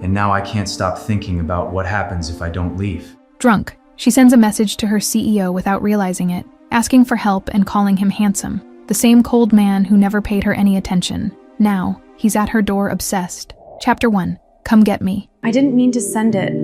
and now I can't stop thinking about what happens if I don't leave. Drunk, she sends a message to her CEO without realizing it, asking for help and calling him handsome. The same cold man who never paid her any attention. Now, he's at her door obsessed. Chapter 1. Come Get Me. I didn't mean to send it,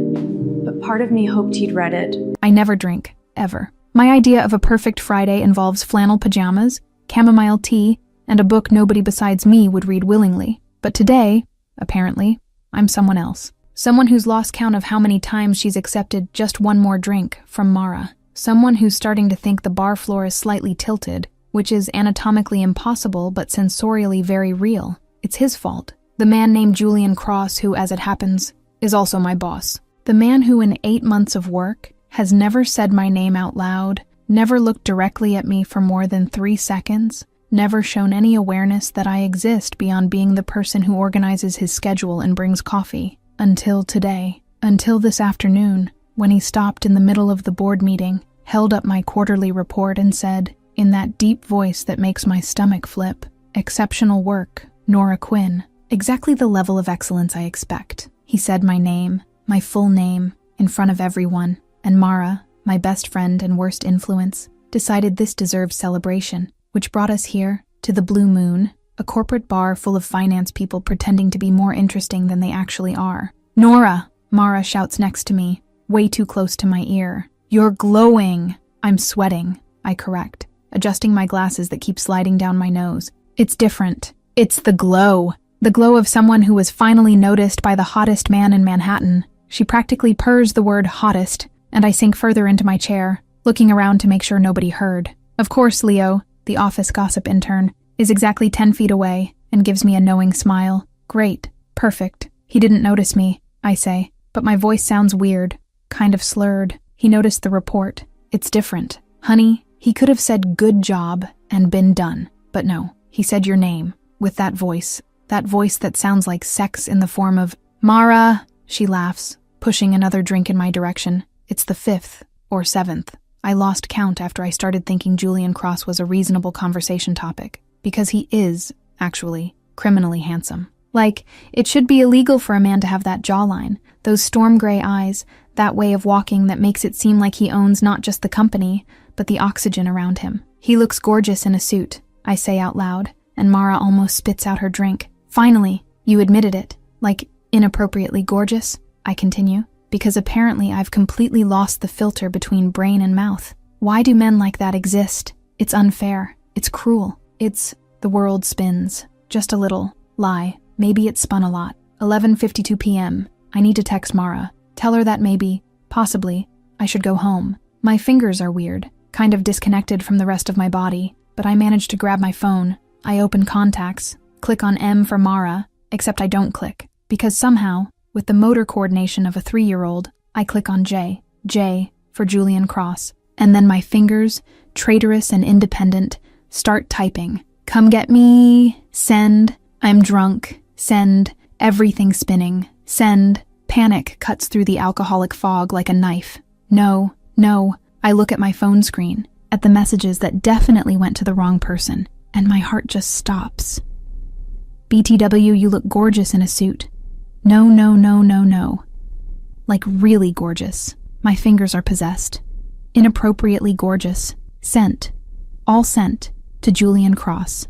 but part of me hoped he'd read it. I never drink, ever. My idea of a perfect Friday involves flannel pajamas, chamomile tea, and a book nobody besides me would read willingly. But today, apparently, I'm someone else. Someone who's lost count of how many times she's accepted just one more drink from Mara. Someone who's starting to think the bar floor is slightly tilted, which is anatomically impossible but sensorially very real. It's his fault. The man named Julian Cross, who, as it happens, is also my boss. The man who in 8 months of work has never said my name out loud, never looked directly at me for more than 3 seconds, never shown any awareness that I exist beyond being the person who organizes his schedule and brings coffee. Until today. Until this afternoon, when he stopped in the middle of the board meeting, held up my quarterly report and said, in that deep voice that makes my stomach flip, "Exceptional work, Nora Quinn." Exactly the level of excellence I expect. He said my name, my full name, in front of everyone, and Mara, my best friend and worst influence, decided this deserved celebration, which brought us here, to the Blue Moon, a corporate bar full of finance people pretending to be more interesting than they actually are. "Nora!" Mara shouts next to me, way too close to my ear. "You're glowing!" I'm sweating, I correct, adjusting my glasses that keep sliding down my nose. It's different. It's the glow. The glow of someone who was finally noticed by the hottest man in Manhattan. She practically purrs the word hottest, and I sink further into my chair, looking around to make sure nobody heard. Of course, Leo, the office gossip intern, is exactly 10 feet away and gives me a knowing smile. Great. Perfect. He didn't notice me, I say, but my voice sounds weird, kind of slurred. He noticed the report. It's different. Honey, he could have said good job and been done, but no, he said your name, with that voice that sounds like sex in the form of, "Mara," she laughs, pushing another drink in my direction. It's the 5th or 7th. I lost count after I started thinking Julian Cross was a reasonable conversation topic, because he is, actually, criminally handsome. Like, it should be illegal for a man to have that jawline, those storm gray eyes, that way of walking that makes it seem like he owns not just the company, but the oxygen around him. He looks gorgeous in a suit, I say out loud, and Mara almost spits out her drink. Finally, you admitted it. Like, inappropriately gorgeous, I continue, because apparently I've completely lost the filter between brain and mouth. Why do men like that exist? It's unfair. It's cruel. It's the world spins. Just a little. Lie. Maybe it spun a lot. 11:52 p.m. I need to text Mara. Tell her that maybe, possibly, I should go home. My fingers are weird, kind of disconnected from the rest of my body, but I manage to grab my phone. I open contacts, click on M for Mara, except I don't click, because somehow, with the motor coordination of a 3-year-old, I click on J for Julian Cross, and then my fingers, traitorous and independent, start typing. Come get me, send, I'm drunk, send, everything spinning, send. Panic cuts through the alcoholic fog like a knife. No, I look at my phone screen, at the messages that definitely went to the wrong person, and my heart just stops. BTW, you look gorgeous in a suit. No. Like really gorgeous. My fingers are possessed. Inappropriately gorgeous. Sent. All sent to Julian Cross.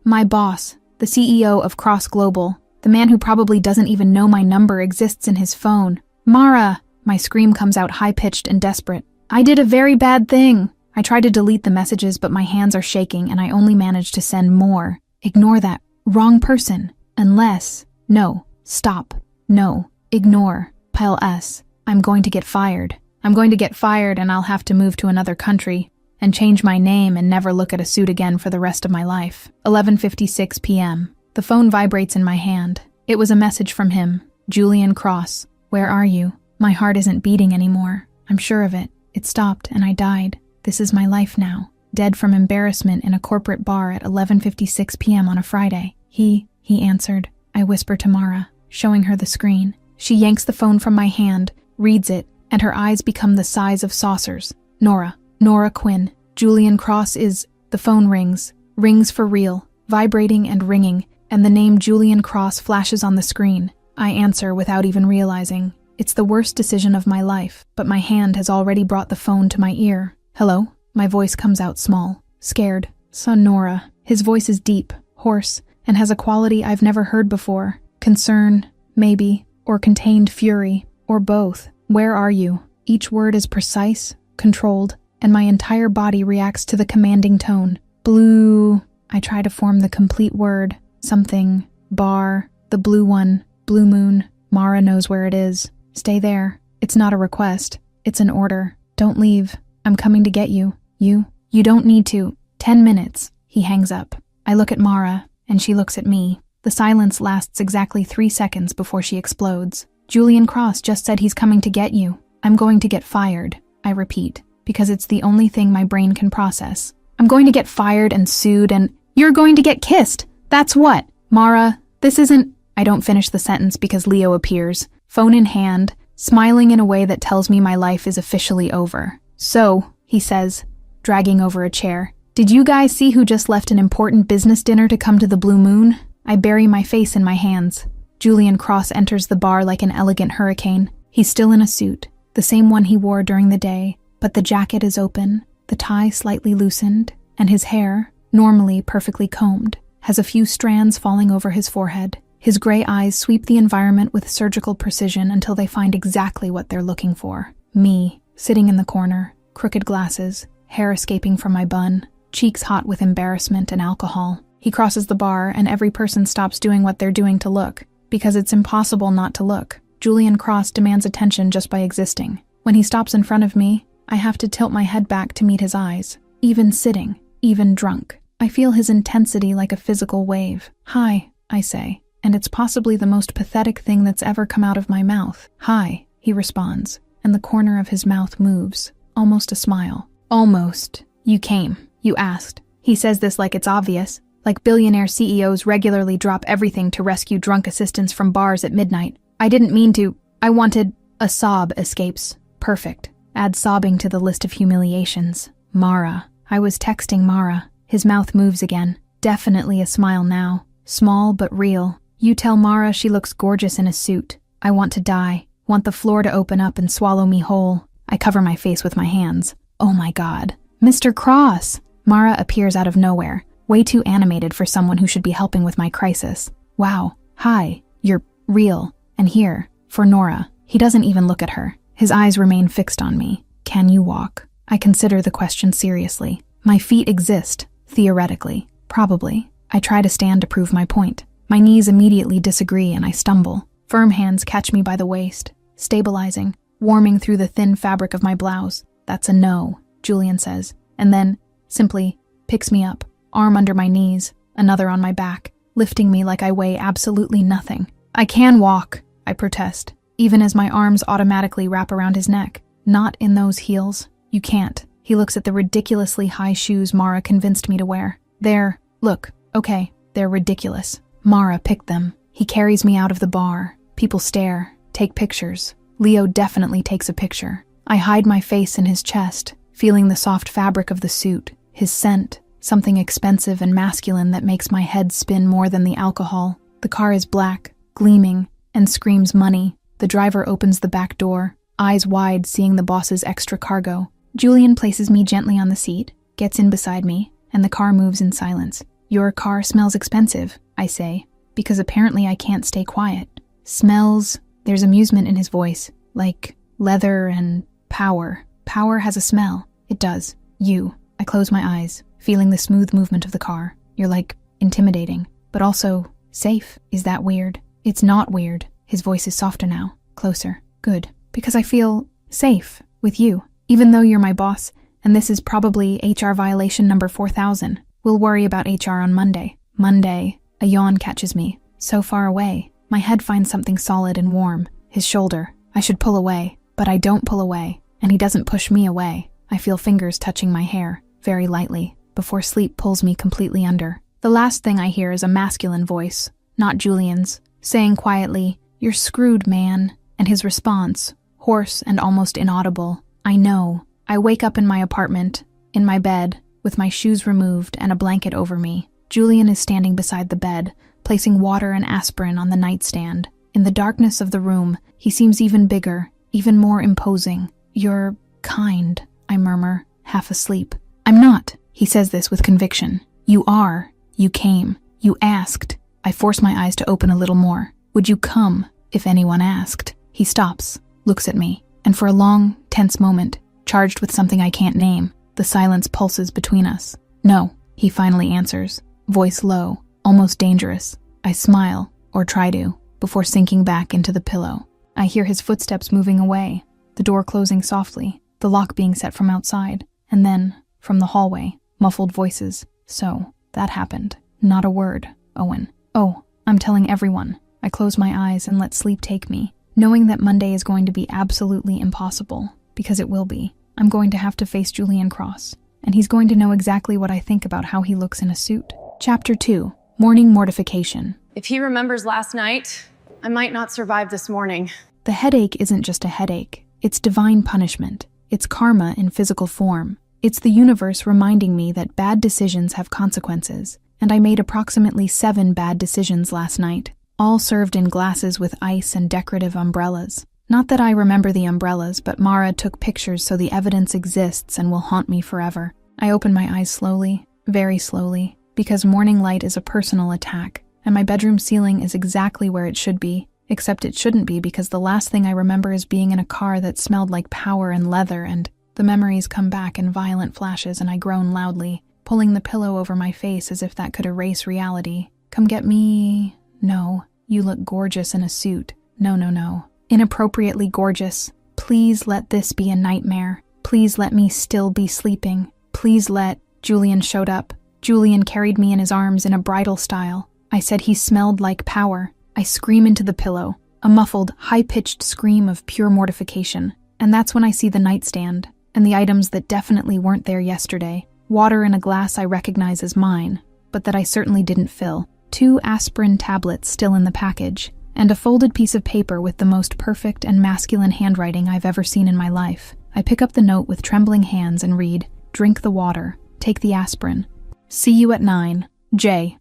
My boss, the CEO of Cross Global, the man who probably doesn't even know my number exists in his phone. Mara! My scream comes out high-pitched and desperate. I did a very bad thing. I try to delete the messages, but my hands are shaking and I only manage to send more. Ignore that. Wrong person. Unless. No. Stop. No. Ignore. Pile S. I'm going to get fired. I'm going to get fired and I'll have to move to another country and change my name and never look at a suit again for the rest of my life. 11:56 p.m. The phone vibrates in my hand. It was a message from him. Julian Cross. Where are you? My heart isn't beating anymore. I'm sure of it. It stopped and I died. This is my life now. Dead from embarrassment in a corporate bar at 11:56 p.m. on a Friday. He answered. I whisper to Mara, showing her the screen. She yanks the phone from my hand, reads it, and her eyes become the size of saucers. Nora Quinn. Julian Cross is... The phone rings. Rings for real. Vibrating and ringing, and the name Julian Cross flashes on the screen. I answer without even realizing. It's the worst decision of my life, but my hand has already brought the phone to my ear. Hello? My voice comes out small, scared. Son Nora. His voice is deep, hoarse, and has a quality I've never heard before. Concern, maybe, or contained fury, or both. Where are you? Each word is precise, controlled, and my entire body reacts to the commanding tone. Blue. I try to form the complete word. Something. Bar. The blue one. Blue moon. Mara knows where it is. Stay there. It's not a request. It's an order. Don't leave. I'm coming to get you. You don't need to. 10 minutes. He hangs up. I look at Mara, and she looks at me. The silence lasts exactly 3 seconds before she explodes. Julian Cross just said he's coming to get you. I'm going to get fired, I repeat, because it's the only thing my brain can process. I'm going to get fired and sued and you're going to get kissed. That's what? Mara, this isn't... I don't finish the sentence because Leo appears, phone in hand, smiling in a way that tells me my life is officially over. So, he says, dragging over a chair, did you guys see who just left an important business dinner to come to the Blue Moon? I bury my face in my hands. Julian Cross enters the bar like an elegant hurricane. He's still in a suit, the same one he wore during the day, but the jacket is open, the tie slightly loosened, and his hair, normally perfectly combed, has a few strands falling over his forehead. His gray eyes sweep the environment with surgical precision until they find exactly what they're looking for. Me, sitting in the corner, crooked glasses, hair escaping from my bun, cheeks hot with embarrassment and alcohol. He crosses the bar and every person stops doing what they're doing to look, because it's impossible not to look. Julian Cross demands attention just by existing. When he stops in front of me, I have to tilt my head back to meet his eyes. Even sitting, even drunk, I feel his intensity like a physical wave. Hi, I say, and it's possibly the most pathetic thing that's ever come out of my mouth. Hi, he responds, and the corner of his mouth moves, almost a smile. Almost. You came. You asked. He says this like it's obvious, like billionaire CEOs regularly drop everything to rescue drunk assistants from bars at midnight. I didn't mean to. I wanted... A sob escapes. Perfect. Add sobbing to the list of humiliations. Mara. I was texting Mara. His mouth moves again. Definitely a smile now. Small but real. You tell Mara she looks gorgeous in a suit. I want to die. Want the floor to open up and swallow me whole. I cover my face with my hands. Oh my God. Mr. Cross! Mara appears out of nowhere, way too animated for someone who should be helping with my crisis. Wow. Hi. You're real. And here, for Nora. He doesn't even look at her. His eyes remain fixed on me. Can you walk? I consider the question seriously. My feet exist, theoretically. Probably. I try to stand to prove my point. My knees immediately disagree and I stumble. Firm hands catch me by the waist, stabilizing, warming through the thin fabric of my blouse. That's a no, Julian says, and then, simply, picks me up, arm under my knees, another on my back, lifting me like I weigh absolutely nothing. I can walk, I protest, even as my arms automatically wrap around his neck. Not in those heels. You can't. He looks at the ridiculously high shoes Mara convinced me to wear. Look, okay, they're ridiculous. Mara picked them. He carries me out of the bar. People stare, take pictures. Leo definitely takes a picture. I hide my face in his chest, feeling the soft fabric of the suit, his scent, something expensive and masculine that makes my head spin more than the alcohol. The car is black, gleaming, and screams money. The driver opens the back door, eyes wide seeing the boss's extra cargo. Julian places me gently on the seat, gets in beside me, and the car moves in silence. Your car smells expensive, I say, because apparently I can't stay quiet. Smells... There's amusement in his voice, like leather and power. Power has a smell. It does. You. I close my eyes, feeling the smooth movement of the car. You're like intimidating, but also safe. Is that weird? It's not weird. His voice is softer now, closer. Good. Because I feel safe with you, even though you're my boss, and this is probably HR violation number 4000. We'll worry about HR on Monday. Monday. A yawn catches me. So far away. My head finds something solid and warm. His shoulder. I should pull away, but I don't pull away, and he doesn't push me away. I feel fingers touching my hair, very lightly, before sleep pulls me completely under. The last thing I hear is a masculine voice, not Julian's, saying quietly, "You're screwed, man," and his response, hoarse and almost inaudible, "I know." I wake up in my apartment, in my bed, with my shoes removed and a blanket over me. Julian is standing beside the bed, placing water and aspirin on the nightstand. In the darkness of the room, he seems even bigger, even more imposing. "You're kind," I murmur, half asleep. "I'm not." He says this with conviction. "You are. You came. You asked." I force my eyes to open a little more. "Would you come if anyone asked?" He stops, looks at me, and for a long, tense moment, charged with something I can't name, the silence pulses between us. "No," he finally answers, voice low, almost dangerous. I smile, or try to, before sinking back into the pillow. I hear his footsteps moving away, the door closing softly, the lock being set from outside, and then, from the hallway, muffled voices. "So, that happened. Not a word, Owen." "Oh, I'm telling everyone." I close my eyes and let sleep take me, knowing that Monday is going to be absolutely impossible, because it will be. I'm going to have to face Julian Cross, and he's going to know exactly what I think about how he looks in a suit. Chapter 2. Morning Mortification. If he remembers last night, I might not survive this morning. The headache isn't just a headache. It's divine punishment. It's karma in physical form. It's the universe reminding me that bad decisions have consequences, and I made approximately 7 bad decisions last night, all served in glasses with ice and decorative umbrellas. Not that I remember the umbrellas, but Mara took pictures so the evidence exists and will haunt me forever. I open my eyes slowly, very slowly, because morning light is a personal attack, and my bedroom ceiling is exactly where it should be, except it shouldn't be because the last thing I remember is being in a car that smelled like power and leather, and the memories come back in violent flashes and I groan loudly, pulling the pillow over my face as if that could erase reality. "Come get me." "No, you look gorgeous in a suit." "No, no, no. Inappropriately gorgeous. Please let this be a nightmare. Please let me still be sleeping. Please let..." Julian showed up. Julian carried me in his arms in a bridal style. I said he smelled like power. I scream into the pillow, a muffled, high-pitched scream of pure mortification. And that's when I see the nightstand, and the items that definitely weren't there yesterday. Water in a glass I recognize as mine, but that I certainly didn't fill. 2 aspirin tablets still in the package, and a folded piece of paper with the most perfect and masculine handwriting I've ever seen in my life. I pick up the note with trembling hands and read, "Drink the water. Take the aspirin. See you at 9. J.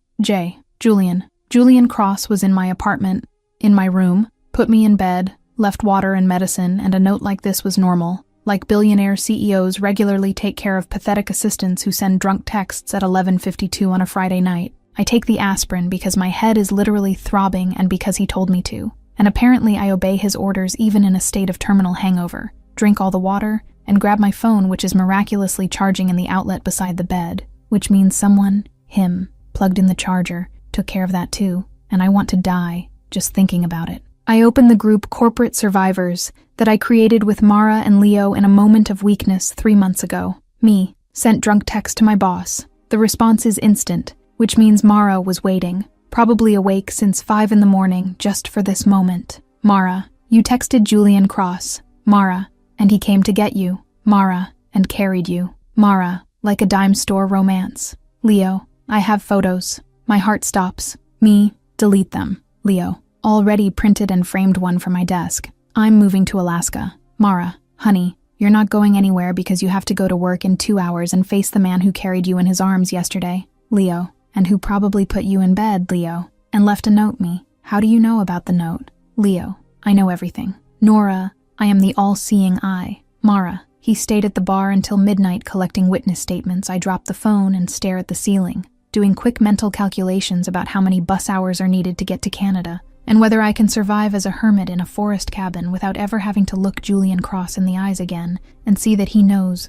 Julian. Julian Cross was in my apartment, in my room, put me in bed, left water and medicine, and a note like this was normal. Like billionaire CEOs regularly take care of pathetic assistants who send drunk texts at 11:52 on a Friday night. I take the aspirin because my head is literally throbbing and because he told me to. And apparently I obey his orders even in a state of terminal hangover. Drink all the water, and grab my phone, which is miraculously charging in the outlet beside the bed. Which means someone, him, plugged in the charger, took care of that too, and I want to die just thinking about it. I open the group Corporate Survivors that I created with Mara and Leo in a moment of weakness 3 months ago. Me, sent drunk text to my boss. The response is instant, which means Mara was waiting, probably awake since 5 in the morning just for this moment. Mara, you texted Julian Cross. Mara, and he came to get you. Mara, and carried you. Mara, like a dime store romance. Leo, I have photos. My heart stops. Me, delete them. Leo, already printed and framed one for my desk. I'm moving to Alaska. Mara, honey, you're not going anywhere because you have to go to work in 2 hours and face the man who carried you in his arms yesterday. Leo, and who probably put you in bed, Leo, and left a note me. How do you know about the note? Leo, I know everything. Nora, I am the all-seeing eye. Mara, he stayed at the bar until midnight collecting witness statements. I drop the phone and stare at the ceiling, doing quick mental calculations about how many bus hours are needed to get to Canada, and whether I can survive as a hermit in a forest cabin without ever having to look Julian Cross in the eyes again and see that he knows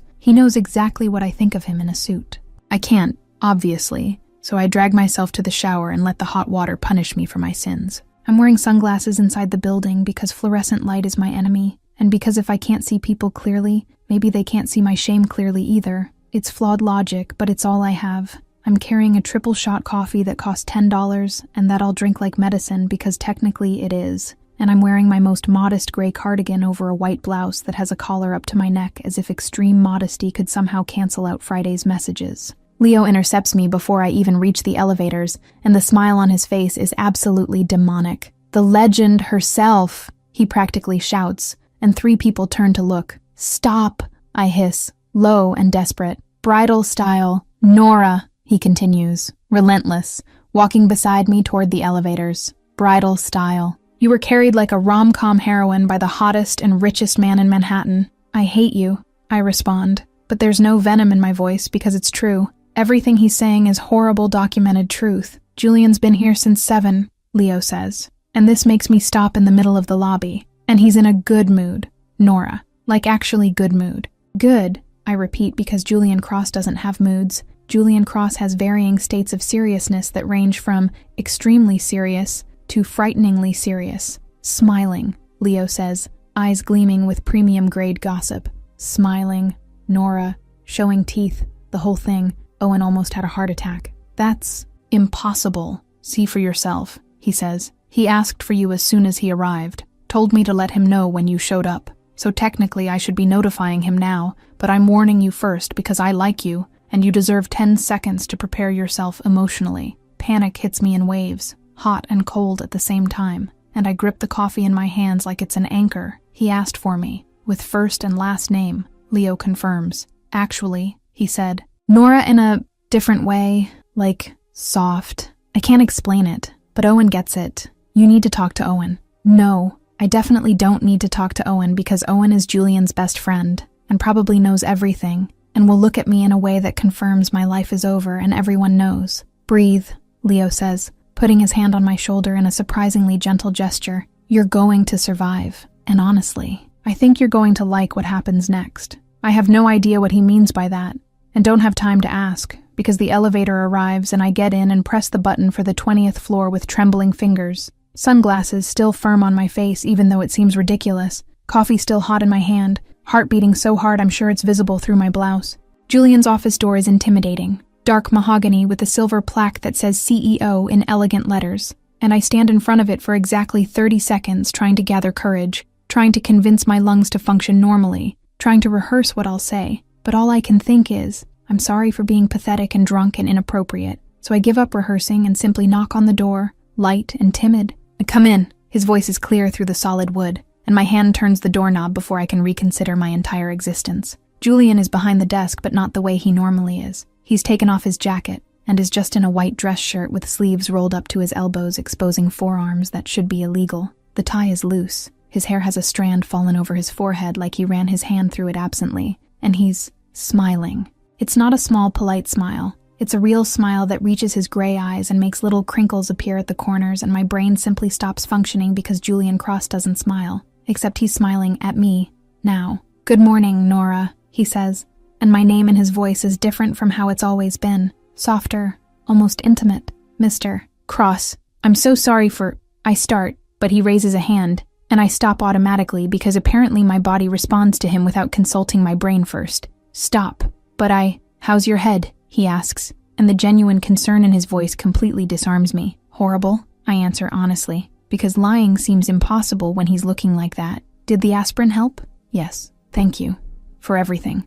exactly what I think of him in a suit. I can't, obviously, so I drag myself to the shower and let the hot water punish me for my sins. I'm wearing sunglasses inside the building because fluorescent light is my enemy, and because if I can't see people clearly, maybe they can't see my shame clearly either. It's flawed logic, but it's all I have. I'm carrying a triple shot coffee that costs $10, and that I'll drink like medicine because technically it is. And I'm wearing my most modest gray cardigan over a white blouse that has a collar up to my neck as if extreme modesty could somehow cancel out Friday's messages. Leo intercepts me before I even reach the elevators, and the smile on his face is absolutely demonic. "The legend herself," he practically shouts, and 3 people turn to look. "Stop," I hiss, low and desperate. "Bridal style. Nora," he continues, relentless, walking beside me toward the elevators. "Bridal style. You were carried like a rom-com heroine by the hottest and richest man in Manhattan. I hate you, I respond. But there's no venom in my voice because it's true. Everything he's saying is horrible documented truth. Julian's been here since 7, Leo says. And this makes me stop in the middle of the lobby. And he's in a good mood. Nora. Like actually good mood. Good, I repeat because Julian Cross doesn't have moods. Julian Cross has varying states of seriousness that range from extremely serious to frighteningly serious. Smiling, Leo says, eyes gleaming with premium-grade gossip. Smiling, Nora, showing teeth, the whole thing. Owen almost had a heart attack. That's impossible. See for yourself, he says. He asked for you as soon as he arrived. Told me to let him know when you showed up. So technically I should be notifying him now, but I'm warning you first because I like you, and you deserve 10 seconds to prepare yourself emotionally. Panic hits me in waves, hot and cold at the same time, and I grip the coffee in my hands like it's an anchor. He asked for me, with first and last name, Leo confirms. Actually, he said. Nora in a different way, like soft. I can't explain it, but Owen gets it. You need to talk to Owen. No, I definitely don't need to talk to Owen because Owen is Julian's best friend and probably knows everything and will look at me in a way that confirms my life is over and everyone knows. Breathe, Leo says, putting his hand on my shoulder in a surprisingly gentle gesture. You're going to survive. And honestly, I think you're going to like what happens next. I have no idea what he means by that and don't have time to ask because the elevator arrives and I get in and press the button for the 20th floor with trembling fingers. Sunglasses still firm on my face even though it seems ridiculous. Coffee still hot in my hand. Heart beating so hard I'm sure it's visible through my blouse. Julian's office door is intimidating. Dark mahogany with a silver plaque that says CEO in elegant letters. And I stand in front of it for exactly 30 seconds trying to gather courage, trying to convince my lungs to function normally, trying to rehearse what I'll say. But all I can think is, I'm sorry for being pathetic and drunk and inappropriate. So I give up rehearsing and simply knock on the door, light and timid. Come in. His voice is clear through the solid wood, and my hand turns the doorknob before I can reconsider my entire existence. Julian is behind the desk, but not the way he normally is. He's taken off his jacket and is just in a white dress shirt with sleeves rolled up to his elbows, exposing forearms that should be illegal. The tie is loose. His hair has a strand fallen over his forehead like he ran his hand through it absently, and he's smiling. It's not a small, polite smile. It's a real smile that reaches his gray eyes and makes little crinkles appear at the corners, and my brain simply stops functioning because Julian Cross doesn't smile. Except he's smiling at me, now. Good morning, Nora, he says, and my name in his voice is different from how it's always been. Softer, almost intimate. Mr. Cross, I'm so sorry for... I start, but he raises a hand, and I stop automatically because apparently my body responds to him without consulting my brain first. Stop. But how's your head? He asks, and the genuine concern in his voice completely disarms me. Horrible, I answer honestly, because lying seems impossible when he's looking like that. Did the aspirin help? Yes, thank you. For everything.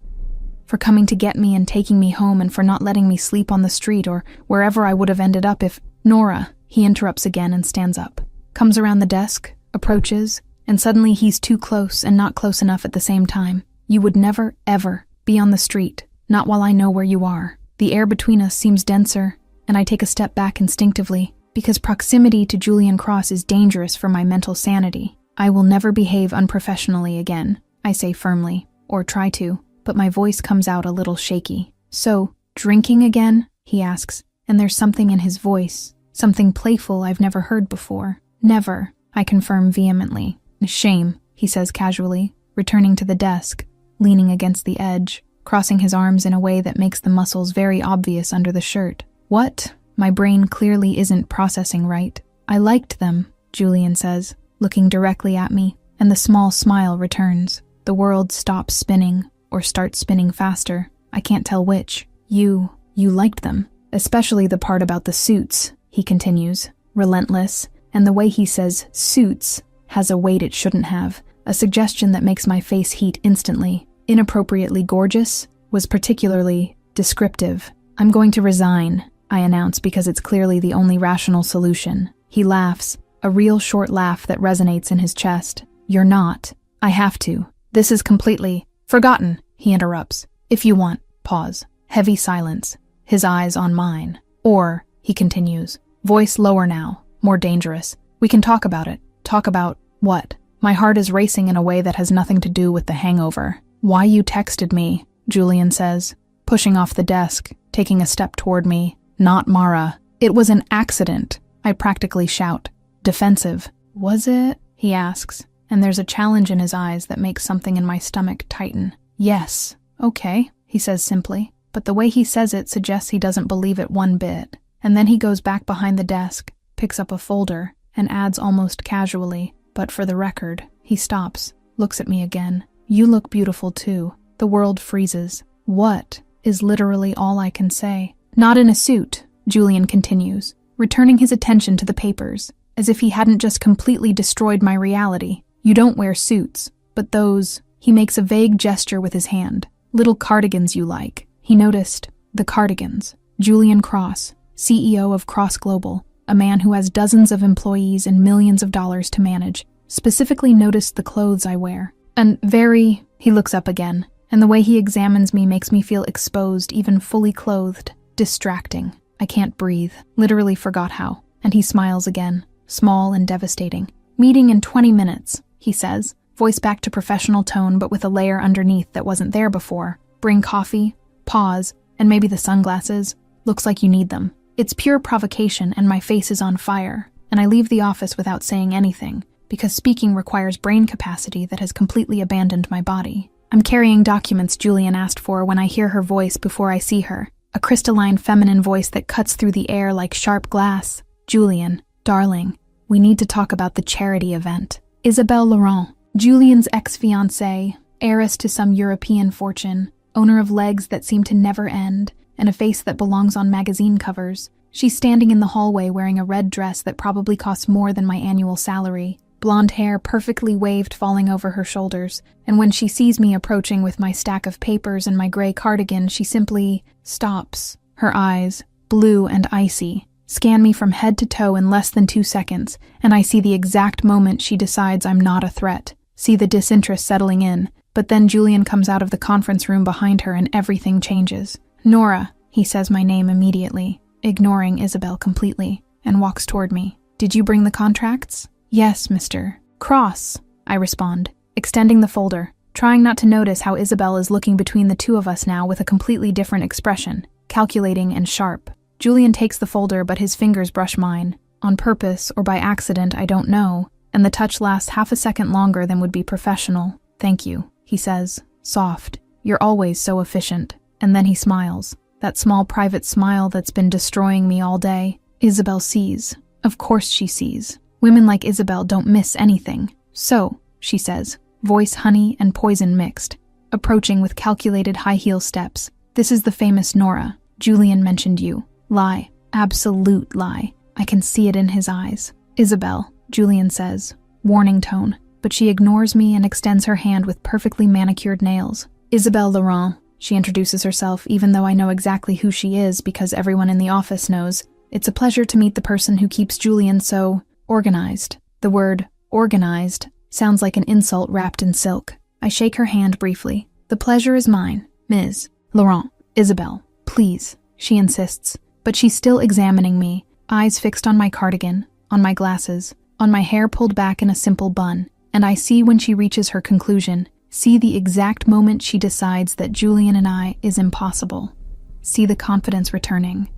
For coming to get me and taking me home and for not letting me sleep on the street or wherever I would have ended up if... Nora, he interrupts again and stands up. Comes around the desk, approaches, and suddenly he's too close and not close enough at the same time. You would never, ever be on the street, not while I know where you are. The air between us seems denser, and I take a step back instinctively, because proximity to Julian Cross is dangerous for my mental sanity. I will never behave unprofessionally again, I say firmly, or try to, but my voice comes out a little shaky. So, drinking again? He asks, and there's something in his voice, something playful I've never heard before. Never, I confirm vehemently. Shame, he says casually, returning to the desk, leaning against the edge, crossing his arms in a way that makes the muscles very obvious under the shirt. What? My brain clearly isn't processing right. I liked them, Julian says, looking directly at me, and the small smile returns. The world stops spinning, or starts spinning faster. I can't tell which. You liked them. Especially the part about the suits, he continues, relentless, and the way he says suits has a weight it shouldn't have, a suggestion that makes my face heat instantly. Inappropriately gorgeous was particularly descriptive. I'm going to resign, I announce because it's clearly the only rational solution. He laughs, a real short laugh that resonates in his chest. You're not. I have to. This is completely forgotten, he interrupts. If you want. Pause. Heavy silence. His eyes on mine. Or, he continues, voice lower now, more dangerous. We can talk about it. Talk about what? My heart is racing in a way that has nothing to do with the hangover. Why you texted me, Julian says, pushing off the desk, taking a step toward me. Not Mara. It was an accident, I practically shout. Defensive. Was it? He asks, and there's a challenge in his eyes that makes something in my stomach tighten. Yes. Okay, he says simply, but the way he says it suggests he doesn't believe it one bit. And then he goes back behind the desk, picks up a folder, and adds almost casually, but for the record. He stops, looks at me again. You look beautiful too. The world freezes. What? Is literally all I can say. Not in a suit, Julian continues, returning his attention to the papers, as if he hadn't just completely destroyed my reality. You don't wear suits, but those... He makes a vague gesture with his hand. Little cardigans you like. He noticed the cardigans. Julian Cross, CEO of Cross Global, a man who has dozens of employees and millions of dollars to manage, specifically noticed the clothes I wear. And he looks up again, and the way he examines me makes me feel exposed, even fully clothed. Distracting. I can't breathe. Literally forgot how. And he smiles again, small and devastating. Meeting in 20 minutes, he says, voice back to professional tone but with a layer underneath that wasn't there before. Bring coffee, pause, and maybe the sunglasses. Looks like you need them. It's pure provocation and my face is on fire, and I leave the office without saying anything, because speaking requires brain capacity that has completely abandoned my body. I'm carrying documents Julian asked for when I hear her voice before I see her. A crystalline feminine voice that cuts through the air like sharp glass. Julian, darling, we need to talk about the charity event. Isabelle Laurent, Julian's ex-fiancée, heiress to some European fortune, owner of legs that seem to never end, and a face that belongs on magazine covers. She's standing in the hallway wearing a red dress that probably costs more than my annual salary. Blonde hair perfectly waved falling over her shoulders, and when she sees me approaching with my stack of papers and my gray cardigan, she simply stops. Her eyes, blue and icy, scan me from head to toe in less than 2 seconds, and I see the exact moment she decides I'm not a threat. See the disinterest settling in, but then Julian comes out of the conference room behind her and everything changes. Nora, he says my name immediately, ignoring Isabel completely, and walks toward me. Did you bring the contracts? Yes, Mr. Cross, I respond, extending the folder, trying not to notice how Isabel is looking between the two of us now with a completely different expression, calculating and sharp. Julian takes the folder, but his fingers brush mine. On purpose or by accident, I don't know, and the touch lasts half a second longer than would be professional. Thank you, he says, soft. You're always so efficient. And then he smiles. That small private smile that's been destroying me all day. Isabel sees. Of course she sees. Women like Isabel don't miss anything. So, she says, voice honey and poison mixed, approaching with calculated high-heel steps. This is the famous Nora. Julian mentioned you. Lie. Absolute lie. I can see it in his eyes. Isabel, Julian says, warning tone, but she ignores me and extends her hand with perfectly manicured nails. Isabelle Laurent, she introduces herself, even though I know exactly who she is because everyone in the office knows. It's a pleasure to meet the person who keeps Julian so organized. The word organized sounds like an insult wrapped in silk. I shake her hand briefly. The pleasure is mine, Ms. Laurent. Isabel, please, she insists, but she's still examining me, eyes fixed on my cardigan, on my glasses, on my hair pulled back in a simple bun, and I see when she reaches her conclusion, see the exact moment she decides that Julian and I is impossible. See the confidence returning.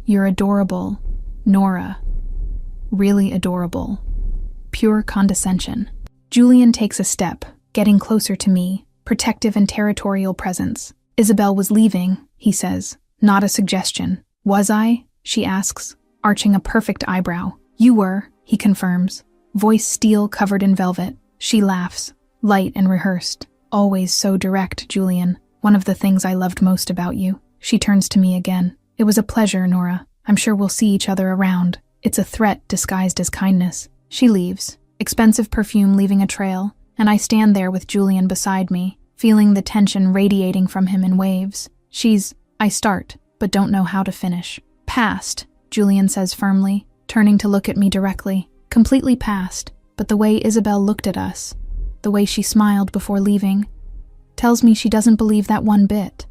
You're adorable, Nora. Really adorable. Pure condescension. Julian takes a step, getting closer to me, protective and territorial presence. Isabel was leaving, he says. Not a suggestion. Was I? She asks, arching a perfect eyebrow. You were, he confirms. Voice steel covered in velvet. She laughs, light and rehearsed. Always so direct, Julian. One of the things I loved most about you. She turns to me again. It was a pleasure, Nora. I'm sure we'll see each other around. It's a threat disguised as kindness. She leaves, expensive perfume leaving a trail, and I stand there with Julian beside me, feeling the tension radiating from him in waves. I start, but don't know how to finish. Past, Julian says firmly, turning to look at me directly. Completely past, but the way Isabel looked at us, the way she smiled before leaving, tells me she doesn't believe that one bit.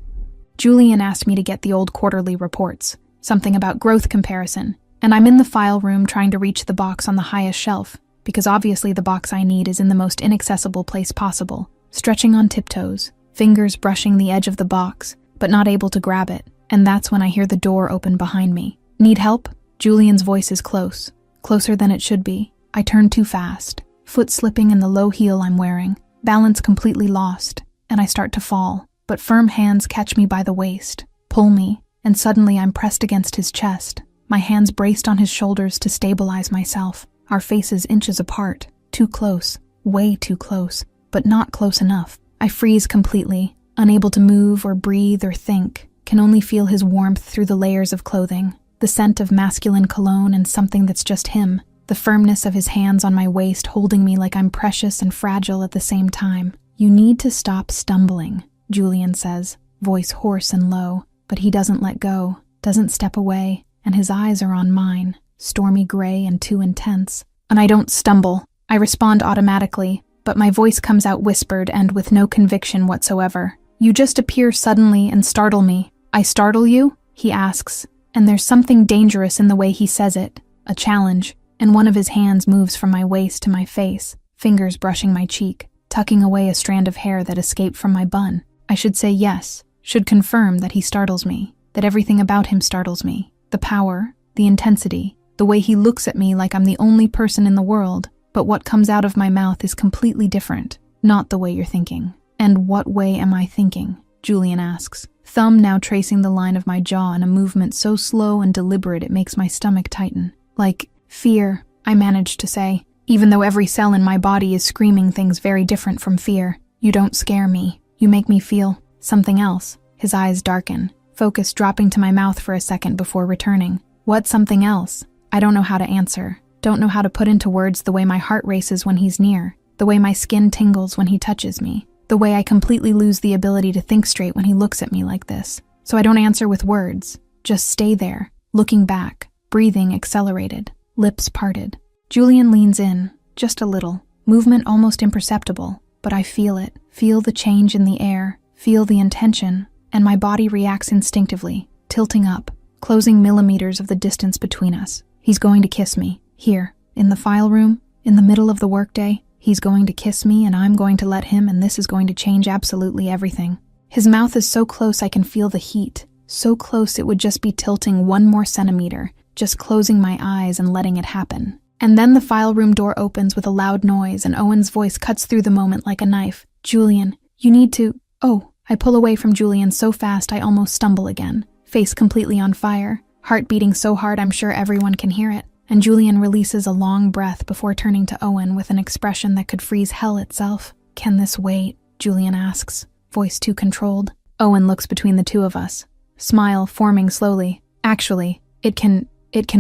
Julian asked me to get the old quarterly reports, something about growth comparison, and I'm in the file room trying to reach the box on the highest shelf, because obviously the box I need is in the most inaccessible place possible. Stretching on tiptoes, fingers brushing the edge of the box, but not able to grab it. And that's when I hear the door open behind me. Need help? Julian's voice is close. Closer than it should be. I turn too fast, foot slipping in the low heel I'm wearing, balance completely lost, and I start to fall. But firm hands catch me by the waist, pull me, and suddenly I'm pressed against his chest, my hands braced on his shoulders to stabilize myself, our faces inches apart, too close, way too close, but not close enough. I freeze completely, unable to move or breathe or think, can only feel his warmth through the layers of clothing, the scent of masculine cologne and something that's just him, the firmness of his hands on my waist holding me like I'm precious and fragile at the same time. You need to stop stumbling, Julian says, voice hoarse and low, but he doesn't let go, doesn't step away, and his eyes are on mine, stormy gray and too intense. And I don't stumble. I respond automatically, but my voice comes out whispered and with no conviction whatsoever. You just appear suddenly and startle me. I startle you? He asks, and there's something dangerous in the way he says it, a challenge, and one of his hands moves from my waist to my face, fingers brushing my cheek, tucking away a strand of hair that escaped from my bun. I should say yes, should confirm that he startles me, that everything about him startles me. The power, the intensity, the way he looks at me like I'm the only person in the world, but what comes out of my mouth is completely different, not the way you're thinking. And what way am I thinking? Julian asks, thumb now tracing the line of my jaw in a movement so slow and deliberate it makes my stomach tighten. Like, fear, I managed to say, even though every cell in my body is screaming things very different from fear. You don't scare me. You make me feel something else. His eyes darken, focus dropping to my mouth for a second before returning. What something else? I don't know how to answer. Don't know how to put into words the way my heart races when he's near, the way my skin tingles when he touches me, the way I completely lose the ability to think straight when he looks at me like this. So I don't answer with words, just stay there, looking back, breathing accelerated, lips parted. Julian leans in, just a little, movement almost imperceptible, but I feel it, feel the change in the air, feel the intention, and my body reacts instinctively, tilting up, closing millimeters of the distance between us. He's going to kiss me, here, in the file room, in the middle of the workday. He's going to kiss me and I'm going to let him, and this is going to change absolutely everything. His mouth is so close I can feel the heat, so close it would just be tilting 1 more centimeter, just closing my eyes and letting it happen. And then the file room door opens with a loud noise and Owen's voice cuts through the moment like a knife. Julian, you need to... Oh, I pull away from Julian so fast I almost stumble again, face completely on fire, heart beating so hard I'm sure everyone can hear it. And Julian releases a long breath before turning to Owen with an expression that could freeze hell itself. Can this wait? Julian asks, voice too controlled. Owen looks between the two of us, smile forming slowly. Actually, it can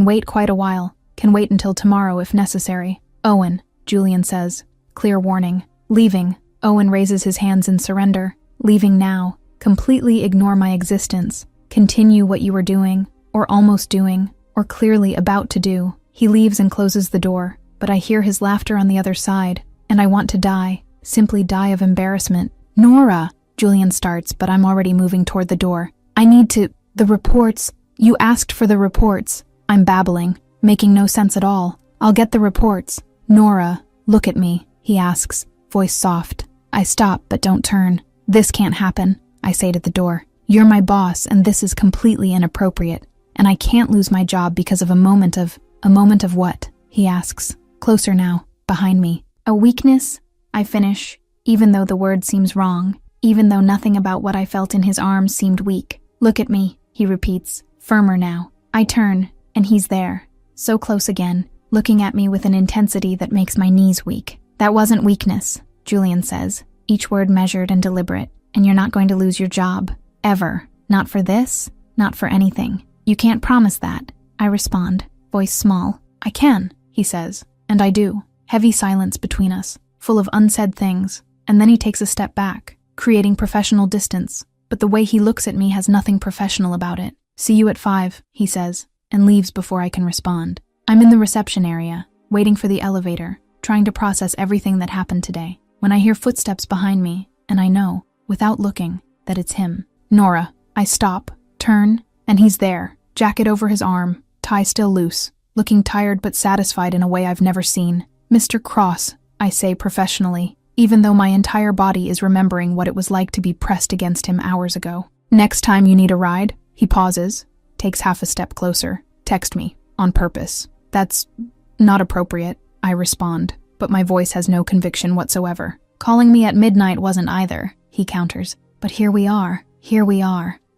wait quite a while. Can wait until tomorrow if necessary. Owen, Julian says, clear warning. Leaving. Owen raises his hands in surrender. Leaving now. Completely ignore my existence. Continue what you were doing, or almost doing, or clearly about to do. He leaves and closes the door, but I hear his laughter on the other side, and I want to die, simply die of embarrassment. Nora! Julian starts, but I'm already moving toward the door. I need to... The reports. You asked for the reports. I'm babbling, making no sense at all. I'll get the reports. Nora, look at me, he asks, voice soft. I stop, but don't turn. This can't happen, I say to the door. You're my boss, and this is completely inappropriate. And I can't lose my job because of a moment of what? He asks, closer now, behind me. A weakness? I finish, even though the word seems wrong, even though nothing about what I felt in his arms seemed weak. Look at me, he repeats, firmer now. I turn, and he's there, so close again, looking at me with an intensity that makes my knees weak. That wasn't weakness, Julian says, each word measured and deliberate, and you're not going to lose your job, ever. Not for this, not for anything. You can't promise that, I respond, voice small. I can, he says, and I do. Heavy silence between us, full of unsaid things, and then he takes a step back, creating professional distance, but the way he looks at me has nothing professional about it. See you at 5, he says, and leaves before I can respond. I'm in the reception area, waiting for the elevator, trying to process everything that happened today, when I hear footsteps behind me, and I know, without looking, that it's him. Nora. I stop, turn, and he's there, jacket over his arm, tie still loose, looking tired but satisfied in a way I've never seen. Mr. Cross, I say professionally, even though my entire body is remembering what it was like to be pressed against him hours ago. Next time you need a ride, he pauses, takes half a step closer. Text me, on purpose. That's not appropriate, I respond, but my voice has no conviction whatsoever. Calling me at midnight wasn't either, he counters. But here we are,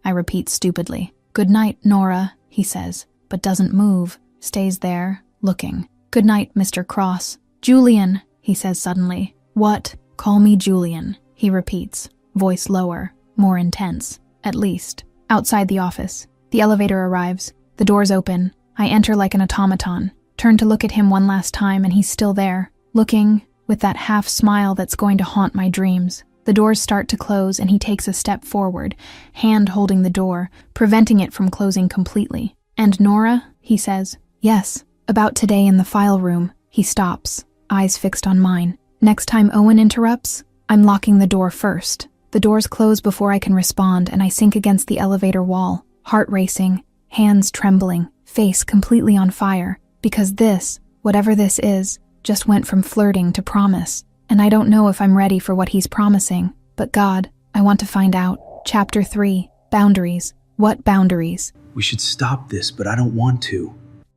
I repeat stupidly. Good night, Nora, he says, but doesn't move, stays there, looking. Good night, Mr. Cross. Julian, he says suddenly. What? Call me Julian, he repeats, voice lower, more intense, at least. Outside the office, the elevator arrives. The doors open. I enter like an automaton, turn to look at him one last time, and he's still there, looking with that half smile that's going to haunt my dreams. The doors start to close, and he takes a step forward, hand holding the door, preventing it from closing completely. And Nora, he says. Yes, about today in the file room. He stops, eyes fixed on mine. Next time Owen interrupts, I'm locking the door first. The doors close before I can respond, and I sink against the elevator wall, heart racing, hands trembling, face completely on fire, because this, whatever this is, just went from flirting to promise, and I don't know if I'm ready for what he's promising, but God, I want to find out. Chapter 3, Boundaries. What boundaries? We should stop this, but I don't want to.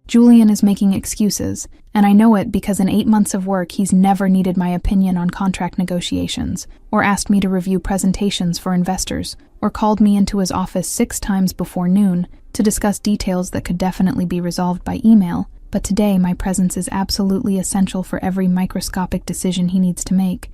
Julian is making excuses, and I know it because in 8 months of work he's never needed my opinion on contract negotiations, or asked me to review presentations for investors, or called me into his office 6 times before noon to discuss details that could definitely be resolved by email, but today my presence is absolutely essential for every microscopic decision he needs to make.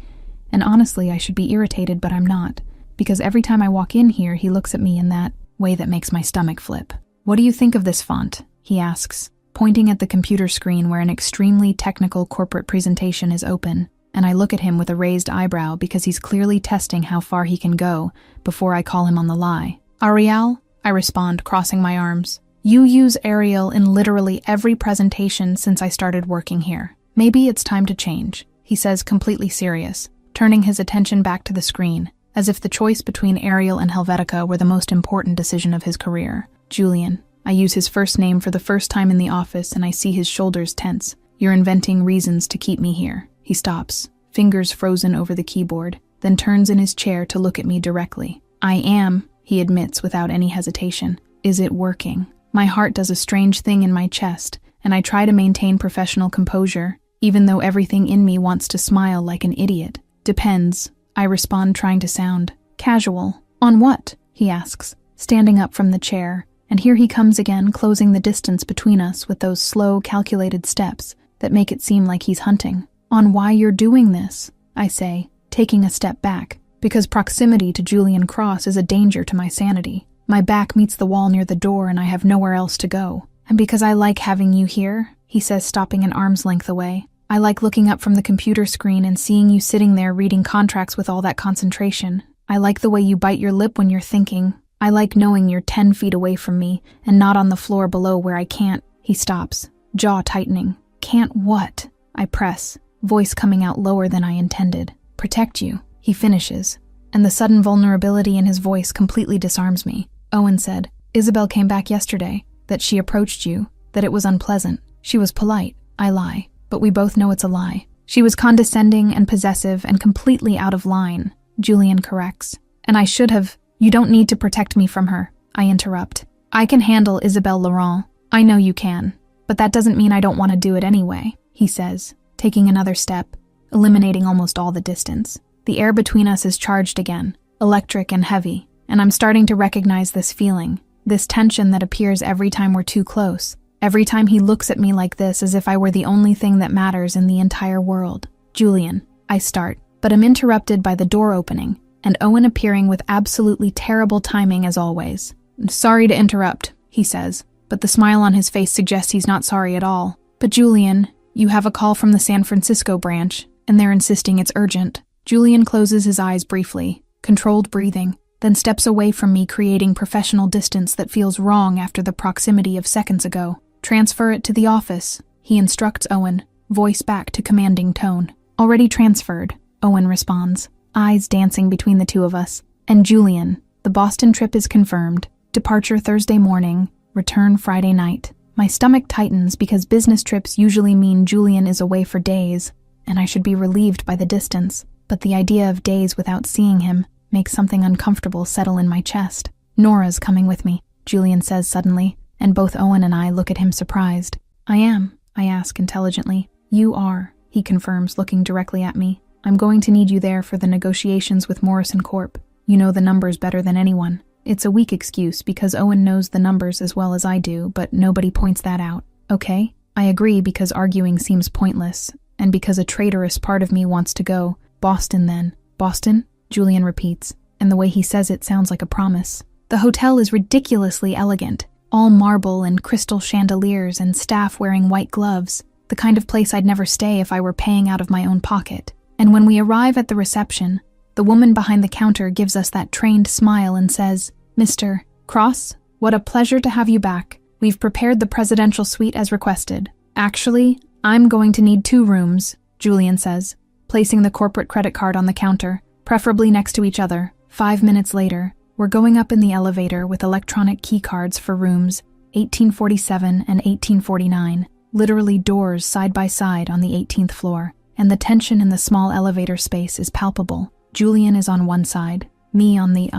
And honestly, I should be irritated, but I'm not, because every time I walk in here he looks at me in that way that makes my stomach flip. What do you think of this font? He asks, pointing at the computer screen where an extremely technical corporate presentation is open, and I look at him with a raised eyebrow because he's clearly testing how far he can go before I call him on the lie. Ariel? I respond, crossing my arms. You use Ariel in literally every presentation since I started working here. Maybe it's time to change, he says, completely serious, turning his attention back to the screen, as if the choice between Ariel and Helvetica were the most important decision of his career. Julian. I use his first name for the first time in the office, and I see his shoulders tense. You're inventing reasons to keep me here. He stops, fingers frozen over the keyboard, then turns in his chair to look at me directly. I am, he admits without any hesitation. Is it working? My heart does a strange thing in my chest, and I try to maintain professional composure, even though everything in me wants to smile like an idiot. Depends, I respond, trying to sound casual. On what? He asks, standing up from the chair. And here he comes again, closing the distance between us with those slow, calculated steps that make it seem like he's hunting. On why you're doing this, I say, taking a step back, because proximity to Julian Cross is a danger to my sanity. My back meets the wall near the door and I have nowhere else to go. And because I like having you here, he says, stopping an arm's length away. I like looking up from the computer screen and seeing you sitting there reading contracts with all that concentration. I like the way you bite your lip when you're thinking. I like knowing you're 10 feet away from me and not on the floor below where I can't. He stops, jaw tightening. Can't what? I press, voice coming out lower than I intended. Protect you, he finishes, and the sudden vulnerability in his voice completely disarms me. Owen said, Isabel came back yesterday, that she approached you, that it was unpleasant. She was polite. I lie, but we both know it's a lie. She was condescending and possessive and completely out of line, Julian corrects. And I should have. You don't need to protect me from her, I interrupt. I can handle Isabelle Laurent. I know you can. But that doesn't mean I don't want to do it anyway, he says, taking another step, eliminating almost all the distance. The air between us is charged again, electric and heavy, and I'm starting to recognize this feeling, this tension that appears every time we're too close, every time he looks at me like this as if I were the only thing that matters in the entire world. Julian, I start, but am interrupted by the door opening, and Owen appearing with absolutely terrible timing as always. Sorry to interrupt, he says, but the smile on his face suggests he's not sorry at all. But Julian, you have a call from the San Francisco branch, and they're insisting it's urgent. Julian closes his eyes briefly, controlled breathing, then steps away from me, creating professional distance that feels wrong after the proximity of seconds ago. Transfer it to the office, he instructs Owen, voice back to commanding tone. Already transferred, Owen responds, eyes dancing between the two of us. And Julian, the Boston trip is confirmed. Departure Thursday morning, return Friday night. My stomach tightens because business trips usually mean Julian is away for days, and I should be relieved by the distance, but the idea of days without seeing him makes something uncomfortable settle in my chest. Nora's coming with me, Julian says suddenly, and both Owen and I look at him surprised. I am, I ask intelligently. You are, he confirms, looking directly at me. I'm going to need you there for the negotiations with Morrison Corp. You know the numbers better than anyone. It's a weak excuse because Owen knows the numbers as well as I do, but nobody points that out. Okay? I agree because arguing seems pointless, and because a traitorous part of me wants to go. Boston then. Boston? Julian repeats, and the way he says it sounds like a promise. The hotel is ridiculously elegant. All marble and crystal chandeliers and staff wearing white gloves. The kind of place I'd never stay if I were paying out of my own pocket. And when we arrive at the reception, the woman behind the counter gives us that trained smile and says, Mr. Cross, what a pleasure to have you back. We've prepared the presidential suite as requested. Actually, I'm going to need 2 rooms, Julian says, placing the corporate credit card on the counter, preferably next to each other. 5 minutes later, we're going up in the elevator with electronic key cards for rooms 1847 and 1849, literally doors side by side on the 18th floor, and the tension in the small elevator space is palpable. Julian is on one side, me on the,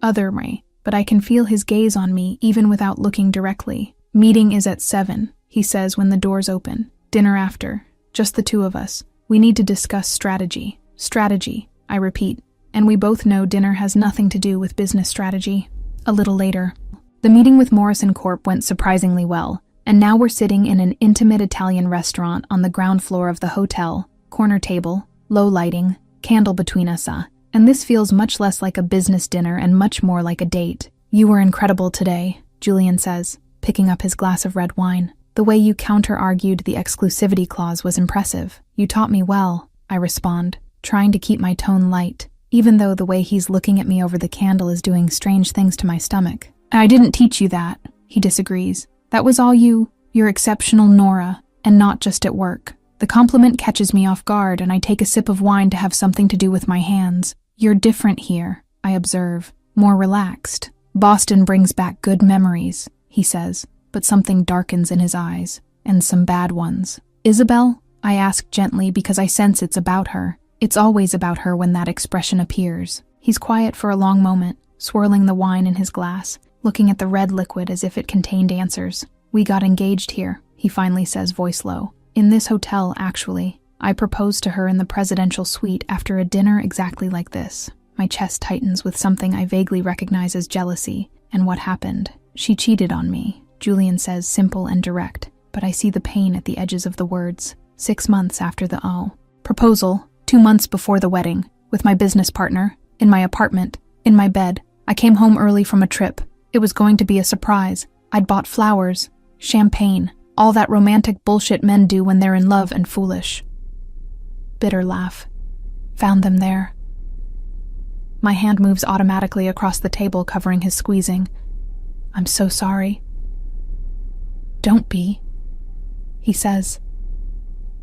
other way, but I can feel his gaze on me even without looking directly. Meeting is at 7, he says when the doors open. Dinner after. Just the 2 of us. We need to discuss strategy. Strategy, I repeat, and we both know dinner has nothing to do with business strategy. A little later. The meeting with Morrison Corp went surprisingly well, and now we're sitting in an intimate Italian restaurant on the ground floor of the hotel, corner table, low lighting, candle between us, and this feels much less like a business dinner and much more like a date. You were incredible today, Julian says, picking up his glass of red wine. The way you counter-argued the exclusivity clause was impressive. You taught me well, I respond, trying to keep my tone light, even though the way he's looking at me over the candle is doing strange things to my stomach. I didn't teach you that, he disagrees. That was all you're exceptional Nora, and not just at work. The compliment catches me off guard, and I take a sip of wine to have something to do with my hands. You're different here, I observe, more relaxed. Boston brings back good memories, he says, but something darkens in his eyes, and some bad ones. Isabel? I ask gently because I sense it's about her. It's always about her when that expression appears. He's quiet for a long moment, swirling the wine in his glass, looking at the red liquid as if it contained answers. We got engaged here, he finally says, voice low. In this hotel, actually. I proposed to her in the presidential suite after a dinner exactly like this. My chest tightens with something I vaguely recognize as jealousy. And what happened? She cheated on me, Julian says, simple and direct, but I see the pain at the edges of the words. 6 months after the proposal, 2 months before the wedding, with my business partner, in my apartment, in my bed. I came home early from a trip. It was going to be a surprise. I'd bought flowers, champagne, all that romantic bullshit men do when they're in love and foolish. Bitter laugh. Found them there. My hand moves automatically across the table, covering his squeezing. I'm so sorry. Don't be, he says,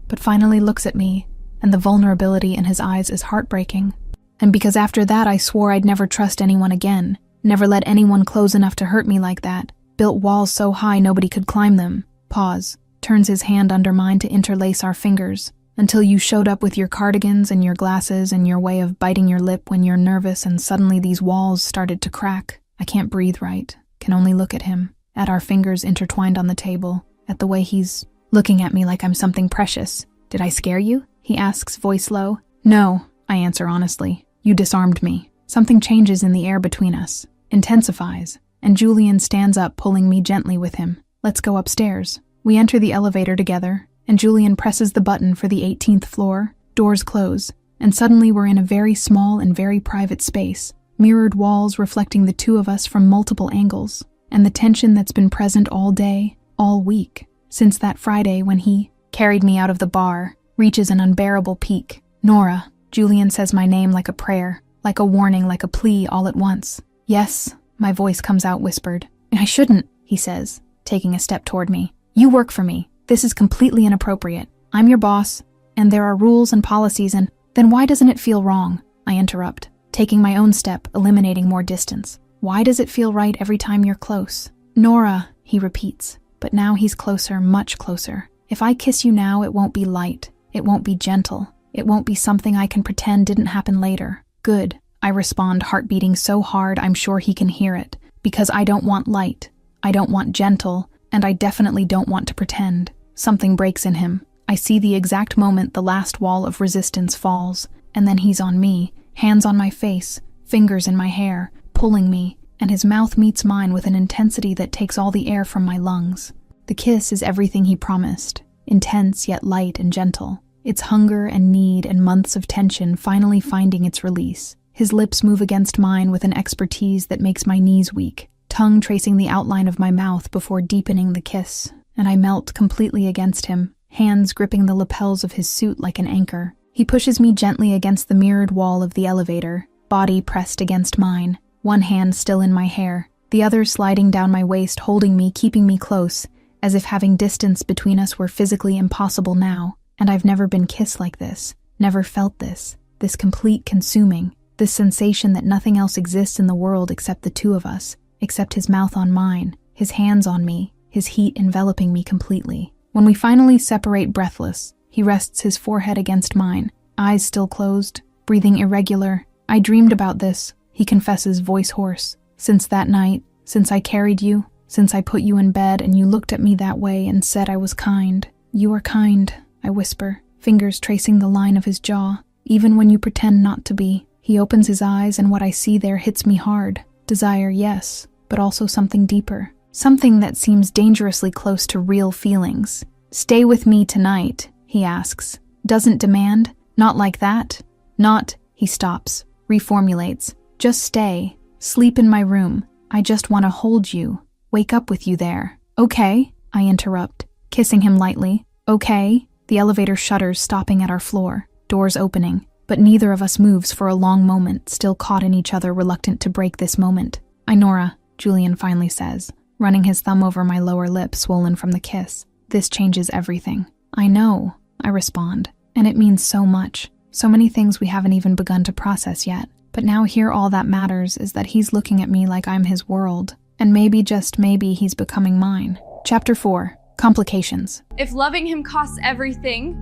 but finally looks at me, and the vulnerability in his eyes is heartbreaking. And because after that I swore I'd never trust anyone again, never let anyone close enough to hurt me like that, built walls so high nobody could climb them. Pause, turns his hand under mine to interlace our fingers, until you showed up with your cardigans and your glasses and your way of biting your lip when you're nervous, and suddenly these walls started to crack. I can't breathe right, can only look at him, at our fingers intertwined on the table, at the way he's looking at me like I'm something precious. Did I scare you? He asks, voice low. No, I answer honestly. You disarmed me. Something changes in the air between us, intensifies, and Julian stands up, pulling me gently with him. Let's go upstairs. We enter the elevator together, and Julian presses the button for the 18th floor. Doors close, and suddenly we're in a very small and very private space, mirrored walls reflecting the 2 of us from multiple angles, and the tension that's been present all day, all week, since that Friday when he carried me out of the bar, reaches an unbearable peak. Nora, Julian says my name like a prayer, like a warning, like a plea all at once. Yes, my voice comes out whispered. I shouldn't, he says, taking a step toward me. You work for me. This is completely inappropriate. I'm your boss, and there are rules and policies, and then why doesn't it feel wrong? I interrupt, taking my own step, eliminating more distance. Why does it feel right every time you're close? Nora, he repeats, But now he's closer, much closer. If I kiss you now, it won't be light. It won't be gentle. It won't be something I can pretend didn't happen later. Good, I respond, heart beating so hard I'm sure he can hear it. Because I don't want light. I don't want gentle. And I definitely don't want to pretend. Something breaks in him. I see the exact moment the last wall of resistance falls. And then he's on me, hands on my face, fingers in my hair, pulling me, and his mouth meets mine with an intensity that takes all the air from my lungs. The kiss is everything he promised. Intense yet light and gentle. It's hunger and need and months of tension finally finding its release. His lips move against mine with an expertise that makes my knees weak, tongue tracing the outline of my mouth before deepening the kiss. And I melt completely against him, hands gripping the lapels of his suit like an anchor. He pushes me gently against the mirrored wall of the elevator, body pressed against mine, one hand still in my hair, the other sliding down my waist, holding me, keeping me close, as if having distance between us were physically impossible now. And I've never been kissed like this, never felt this complete consuming, this sensation that nothing else exists in the world except the two of us, except his mouth on mine, his hands on me, his heat enveloping me completely. When we finally separate breathless, he rests his forehead against mine, eyes still closed, breathing irregular. I dreamed about this, he confesses, voice hoarse. Since that night, since I carried you, since I put you in bed and you looked at me that way and said I was kind. You are kind, I whisper, fingers tracing the line of his jaw. Even when you pretend not to be. He opens his eyes and what I see there hits me hard. Desire, yes, but also something deeper. Something that seems dangerously close to real feelings. Stay with me tonight, he asks. Doesn't demand. Not like that. Not, he stops, reformulates. Just stay. Sleep in my room. I just want to hold you. Wake up with you there. Okay, I interrupt, kissing him lightly. Okay. The elevator shudders, stopping at our floor, doors opening, but neither of us moves for a long moment, still caught in each other, reluctant to break this moment. Nora, Julian finally says, running his thumb over my lower lip, swollen from the kiss. This changes everything. I know, I respond, and it means so much. So many things we haven't even begun to process yet. But now here all that matters is that he's looking at me like I'm his world, and maybe, just maybe, he's becoming mine. Chapter 4. Complications. If loving him costs everything,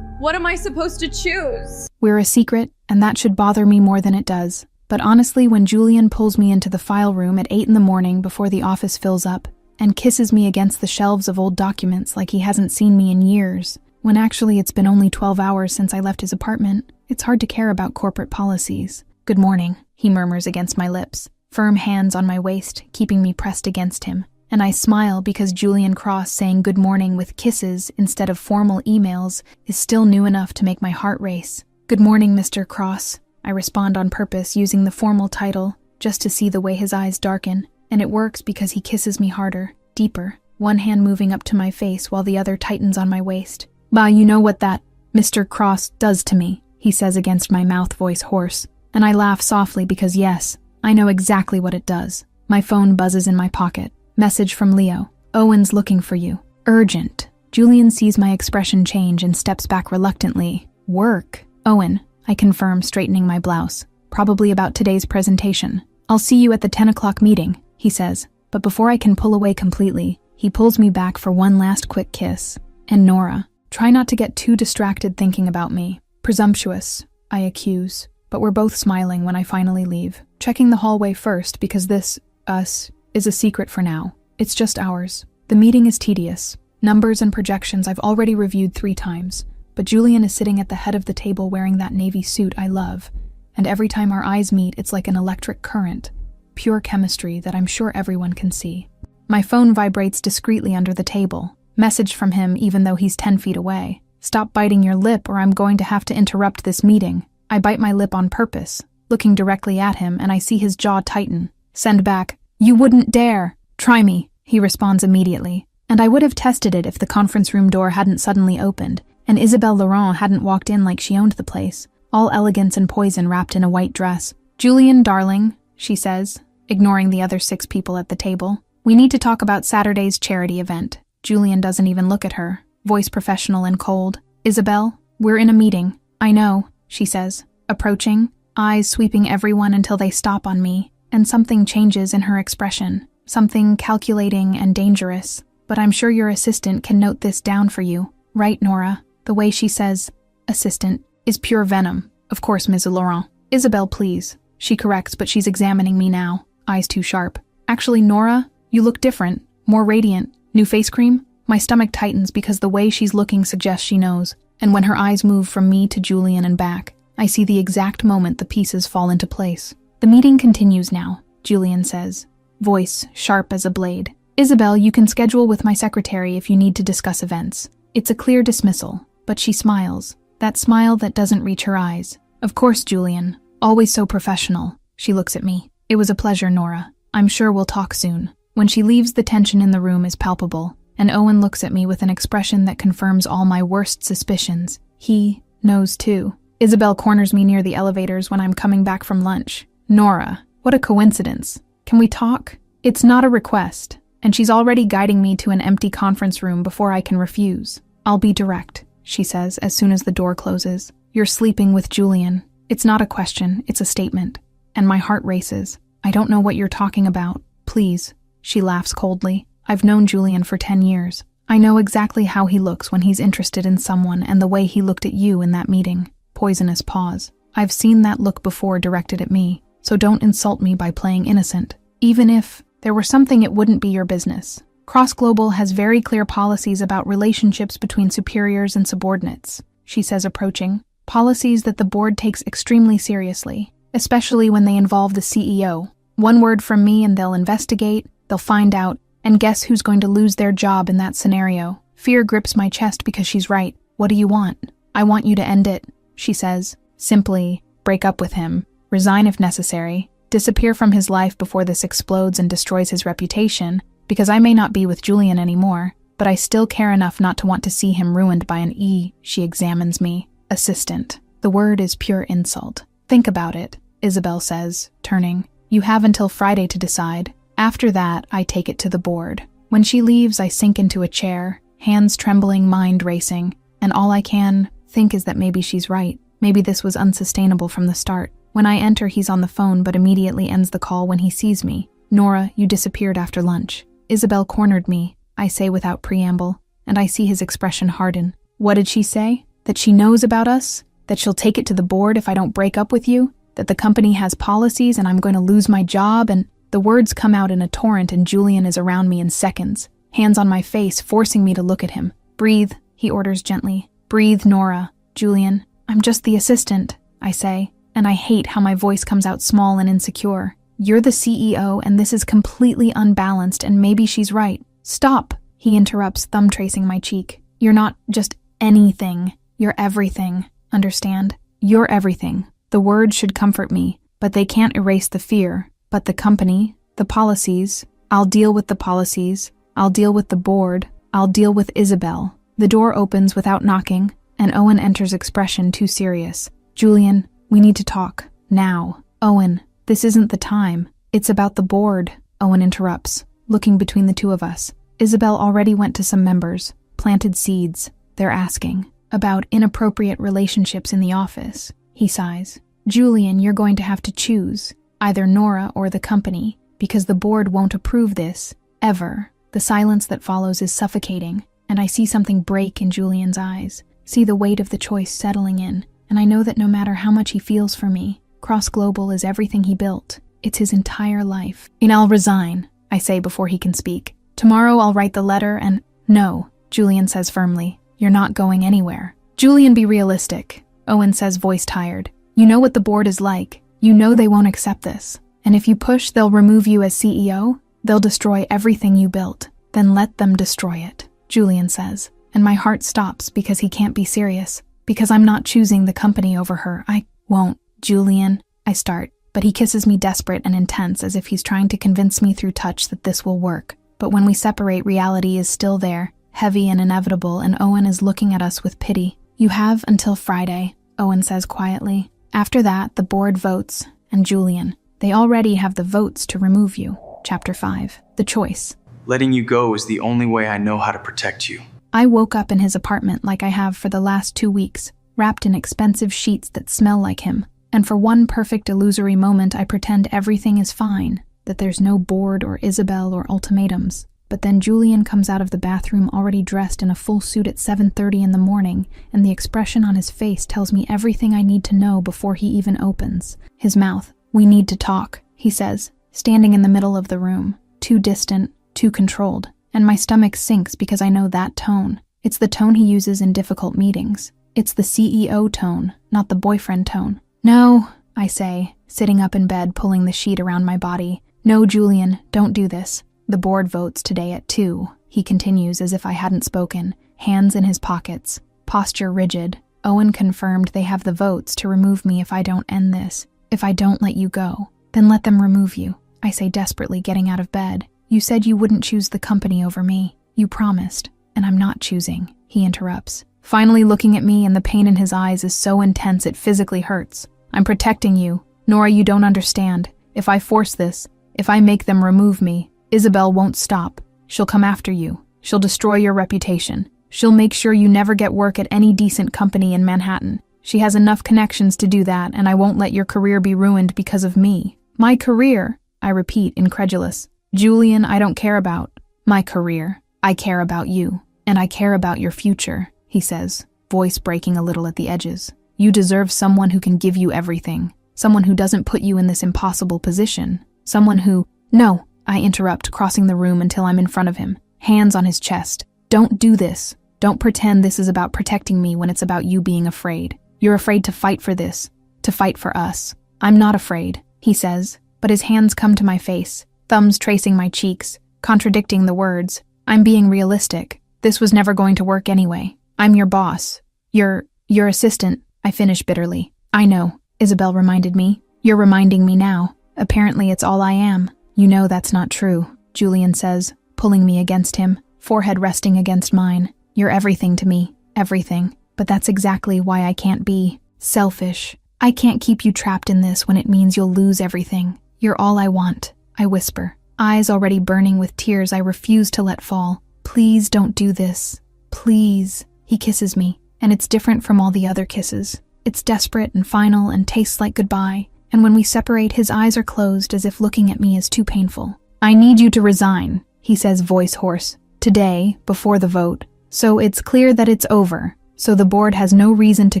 what am I supposed to choose? We're a secret, and that should bother me more than it does. But honestly, when Julian pulls me into the file room at 8 in the morning before the office fills up, and kisses me against the shelves of old documents like he hasn't seen me in years, when actually it's been only 12 hours since I left his apartment, it's hard to care about corporate policies. Good morning, he murmurs against my lips, firm hands on my waist, keeping me pressed against him. And I smile because Julian Cross saying good morning with kisses instead of formal emails is still new enough to make my heart race. Good morning, Mr. Cross. I respond on purpose, using the formal title, just to see the way his eyes darken. And it works because he kisses me harder, deeper, one hand moving up to my face while the other tightens on my waist. Bah, you know what that, Mr. Cross, does to me, he says against my mouth, voice hoarse. And I laugh softly because yes, I know exactly what it does. My phone buzzes in my pocket. Message from Leo. Owen's looking for you. Urgent. Julian sees my expression change and steps back reluctantly. Work. Owen, I confirm, straightening my blouse. Probably about today's presentation. I'll see you at the 10 o'clock meeting, he says. But before I can pull away completely, he pulls me back for one last quick kiss. And Nora, try not to get too distracted thinking about me. Presumptuous, I accuse. But we're both smiling when I finally leave. Checking the hallway first because this, us, is a secret for now. It's just ours. The meeting is tedious. Numbers and projections I've already reviewed 3 times, but Julian is sitting at the head of the table wearing that navy suit I love, and every time our eyes meet, it's like an electric current, pure chemistry that I'm sure everyone can see. My phone vibrates discreetly under the table. Message from him even though he's 10 feet away. Stop biting your lip or I'm going to have to interrupt this meeting. I bite my lip on purpose, looking directly at him, and I see his jaw tighten. Send back. You wouldn't dare. Try me, he responds immediately. And I would have tested it if the conference room door hadn't suddenly opened, and Isabelle Laurent hadn't walked in like she owned the place, all elegance and poison wrapped in a white dress. Julian, darling, she says, ignoring the other 6 people at the table. We need to talk about Saturday's charity event. Julian doesn't even look at her, voice professional and cold. Isabelle, we're in a meeting. I know, she says, approaching, eyes sweeping everyone until they stop on me. And something changes in her expression, something calculating and dangerous. but I'm sure your assistant can note this down for you. Right, Nora? The way she says, assistant, is pure venom. Of course, Ms. Laurent. Isabel, please. She corrects, but she's examining me now, eyes too sharp. Actually, Nora, you look different, more radiant. New face cream? My stomach tightens because the way she's looking suggests she knows, and when her eyes move from me to Julian and back, I see the exact moment the pieces fall into place. The meeting continues now, Julian says, voice sharp as a blade. Isabel, you can schedule with my secretary if you need to discuss events. It's a clear dismissal, but she smiles, that smile that doesn't reach her eyes. Of course, Julian, always so professional. She looks at me. It was a pleasure, Nora. I'm sure we'll talk soon. When she leaves, the tension in the room is palpable, and Owen looks at me with an expression that confirms all my worst suspicions. He knows too. Isabel corners me near the elevators when I'm coming back from lunch. Nora, what a coincidence. Can we talk? It's not a request, and she's already guiding me to an empty conference room before I can refuse. I'll be direct, she says as soon as the door closes. You're sleeping with Julian. It's not a question, it's a statement. And my heart races. I don't know what you're talking about. Please. She laughs coldly. I've known Julian for 10 years. I know exactly how he looks when he's interested in someone and the way he looked at you in that meeting. Poisonous pause. I've seen that look before directed at me, so don't insult me by playing innocent. Even if there were something, it wouldn't be your business. Cross Global has very clear policies about relationships between superiors and subordinates, she says, approaching. Policies that the board takes extremely seriously, especially when they involve the CEO. One word from me and they'll investigate, they'll find out, and guess who's going to lose their job in that scenario? Fear grips my chest because she's right. What do you want? I want you to end it, she says. Simply, break up with him, resign if necessary, disappear from his life before this explodes and destroys his reputation, because I may not be with Julian anymore, but I still care enough not to want to see him ruined by an E. She examines me. Assistant. The word is pure insult. Think about it, Isabel says, turning. You have until Friday to decide. After that, I take it to the board. When she leaves, I sink into a chair, hands trembling, mind racing, and all I can think is that maybe she's right. Maybe this was unsustainable from the start. When I enter, he's on the phone, but immediately ends the call when he sees me. Nora, you disappeared after lunch. Isabel cornered me, I say without preamble, and I see his expression harden. What did she say? That she knows about us? That she'll take it to the board if I don't break up with you? That the company has policies and I'm going to lose my job? And the words come out in a torrent and Julian is around me in seconds, hands on my face, forcing me to look at him. Breathe, he orders gently. Breathe, Nora. Julian, I'm just the assistant, I say, and I hate how my voice comes out small and insecure. You're the CEO and this is completely unbalanced and maybe she's right. Stop, he interrupts, thumb tracing my cheek. You're not just anything. You're everything. Understand? You're everything. The words should comfort me, but they can't erase the fear. But the company, the policies, I'll deal with the policies, I'll deal with the board, I'll deal with Isabel. The door opens without knocking, and Owen enters, expression too serious. Julian, we need to talk. Now. Owen, this isn't the time. It's about the board, Owen interrupts, looking between the two of us. Isabel already went to some members, planted seeds. They're asking about inappropriate relationships in the office. He sighs. Julian, you're going to have to choose, either Nora or the company, because the board won't approve this, ever. The silence that follows is suffocating, and I see something break in Julian's eyes, see the weight of the choice settling in, and I know that no matter how much he feels for me, Cross Global is everything he built. It's his entire life. And I'll resign, I say before he can speak. Tomorrow I'll write the letter and— No, Julian says firmly. You're not going anywhere. Julian, be realistic, Owen says, voice tired. You know what the board is like. You know they won't accept this. And if you push, they'll remove you as CEO. They'll destroy everything you built. Then let them destroy it, Julian says. And my heart stops because he can't be serious. Because I'm not choosing the company over her. I won't. Julian, I start. But he kisses me desperate and intense as if he's trying to convince me through touch that this will work. But when we separate, reality is still there, heavy and inevitable, and Owen is looking at us with pity. You have until Friday, Owen says quietly. After that, the board votes, and Julian, they already have the votes to remove you. Chapter 5. The Choice. Letting you go is the only way I know how to protect you. I woke up in his apartment like I have for the last 2 weeks, wrapped in expensive sheets that smell like him, and for one perfect illusory moment I pretend everything is fine, that there's no board or Isabel or ultimatums. But then Julian comes out of the bathroom already dressed in a full suit at 7:30 in the morning, and the expression on his face tells me everything I need to know before he even opens. His mouth. "We need to talk," he says, standing in the middle of the room, too distant, too controlled, and my stomach sinks because I know that tone. It's the tone he uses in difficult meetings. It's the CEO tone, not the boyfriend tone. "No," I say, sitting up in bed pulling the sheet around my body. "No, Julian, don't do this. The board votes today at 2, he continues as if I hadn't spoken, hands in his pockets, posture rigid. Owen confirmed they have the votes to remove me if I don't end this. If I don't let you go, then let them remove you, I say desperately, getting out of bed. You said you wouldn't choose the company over me. You promised, and I'm not choosing, he interrupts, finally looking at me, and the pain in his eyes is so intense it physically hurts. I'm protecting you. Nora, you don't understand. If I force this, if I make them remove me, Isabel won't stop. She'll come after you. She'll destroy your reputation. She'll make sure you never get work at any decent company in Manhattan. She has enough connections to do that, and I won't let your career be ruined because of me. My career, I repeat, incredulous. Julian, I don't care about my career. I care about you, and I care about your future, he says, voice breaking a little at the edges. You deserve someone who can give you everything. Someone who doesn't put you in this impossible position. Someone who... No, I interrupt, crossing the room until I'm in front of him, hands on his chest. Don't do this. Don't pretend this is about protecting me when it's about you being afraid. You're afraid to fight for this, to fight for us. I'm not afraid, he says, but his hands come to my face, thumbs tracing my cheeks, contradicting the words. I'm being realistic. This was never going to work anyway. I'm your boss. Your assistant, I finish bitterly. I know, Isabel reminded me. You're reminding me now. Apparently it's all I am. You know that's not true, Julian says, pulling me against him, forehead resting against mine. You're everything to me, everything. But that's exactly why I can't be selfish. I can't keep you trapped in this when it means you'll lose everything. You're all I want, I whisper, eyes already burning with tears I refuse to let fall. Please don't do this. Please. He kisses me, and it's different from all the other kisses. It's desperate and final and tastes like goodbye. And when we separate, his eyes are closed as if looking at me is too painful. I need you to resign, he says, voice hoarse. Today, before the vote. So it's clear that it's over. So the board has no reason to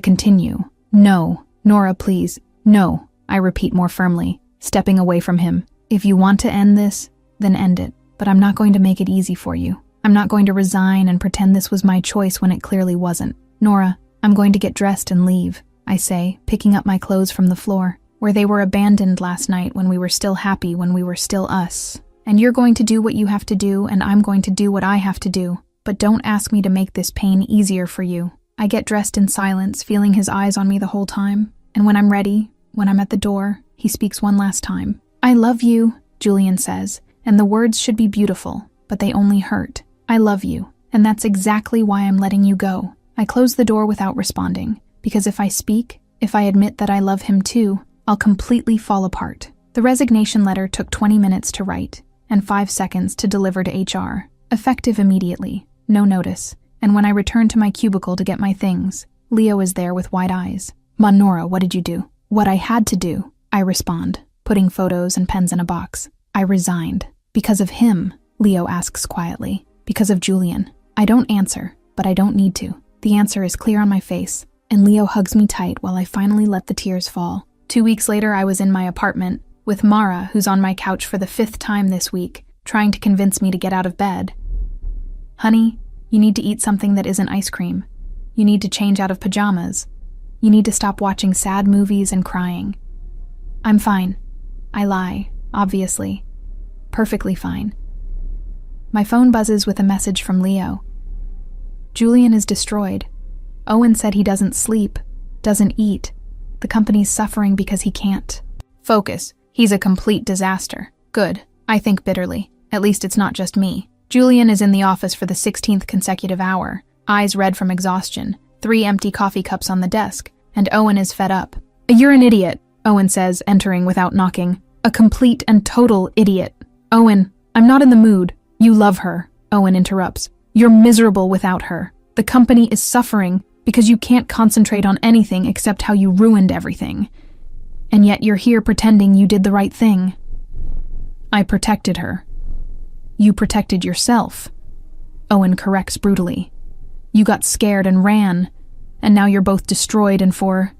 continue. No, Nora, please. No, I repeat more firmly, stepping away from him. If you want to end this, then end it. But I'm not going to make it easy for you. I'm not going to resign and pretend this was my choice when it clearly wasn't. Nora, I'm going to get dressed and leave, I say, picking up my clothes from the floor, where they were abandoned last night when we were still happy, when we were still us. And you're going to do what you have to do, and I'm going to do what I have to do. But don't ask me to make this pain easier for you. I get dressed in silence, feeling his eyes on me the whole time. And when I'm ready, when I'm at the door, he speaks one last time. I love you, Julian says, and the words should be beautiful, but they only hurt. I love you, and that's exactly why I'm letting you go. I close the door without responding, because if I speak, if I admit that I love him too, I'll completely fall apart. The resignation letter took 20 minutes to write, and 5 seconds to deliver to HR. Effective immediately, no notice. And when I return to my cubicle to get my things, Leo is there with wide eyes. Nora, what did you do? What I had to do, I respond, putting photos and pens in a box. I resigned. Because of him, Leo asks quietly. Because of Julian. I don't answer, but I don't need to. The answer is clear on my face, and Leo hugs me tight while I finally let the tears fall. 2 weeks later, I was in my apartment, with Mara, who's on my couch for the 5th time this week, trying to convince me to get out of bed. Honey, you need to eat something that isn't ice cream. You need to change out of pajamas. You need to stop watching sad movies and crying. I'm fine. I lie, obviously. Perfectly fine. My phone buzzes with a message from Leo. Julian is destroyed. Owen said he doesn't sleep, doesn't eat. The company's suffering because he can't. Focus. He's a complete disaster. Good. I think bitterly. At least it's not just me. Julian is in the office for the 16th consecutive hour, eyes red from exhaustion, 3 empty coffee cups on the desk, and Owen is fed up. You're an idiot, Owen says, entering without knocking. A complete and total idiot. Owen, I'm not in the mood. You love her, Owen interrupts. You're miserable without her. The company is suffering because you can't concentrate on anything except how you ruined everything. And yet you're here pretending you did the right thing. I protected her. You protected yourself. Owen corrects brutally. You got scared and ran, and now you're both destroyed and for...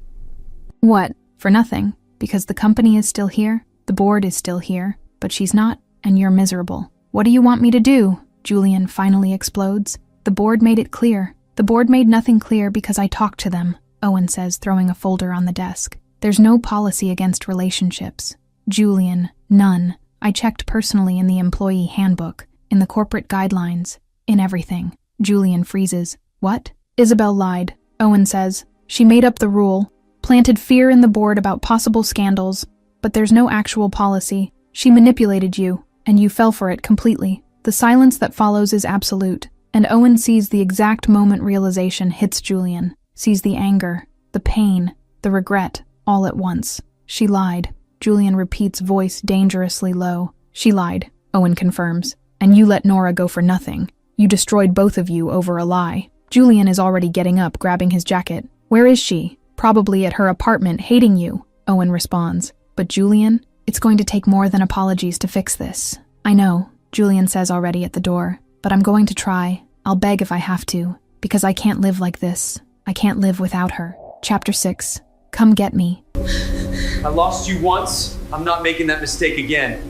What? For nothing, because the company is still here, the board is still here, but she's not, and you're miserable. What do you want me to do? Julian finally explodes. The board made it clear. The board made nothing clear because I talked to them, Owen says, throwing a folder on the desk. There's no policy against relationships. Julian, none. I checked personally in the employee handbook, in the corporate guidelines, in everything. Julian freezes. What? Isabel lied, Owen says. She made up the rule, planted fear in the board about possible scandals, but there's no actual policy. She manipulated you, and you fell for it completely. The silence that follows is absolute, and Owen sees the exact moment realization hits Julian, sees the anger, the pain, the regret, all at once. She lied. Julian repeats, voice dangerously low. She lied, Owen confirms. And you let Nora go for nothing. You destroyed both of you over a lie. Julian is already getting up, grabbing his jacket. Where is she? Probably at her apartment, hating you, Owen responds. But Julian, it's going to take more than apologies to fix this. I know, Julian says already at the door, but I'm going to try. I'll beg if I have to, because I can't live like this. I can't live without her. Chapter 6. Come get me. I lost you once. I'm not making that mistake again.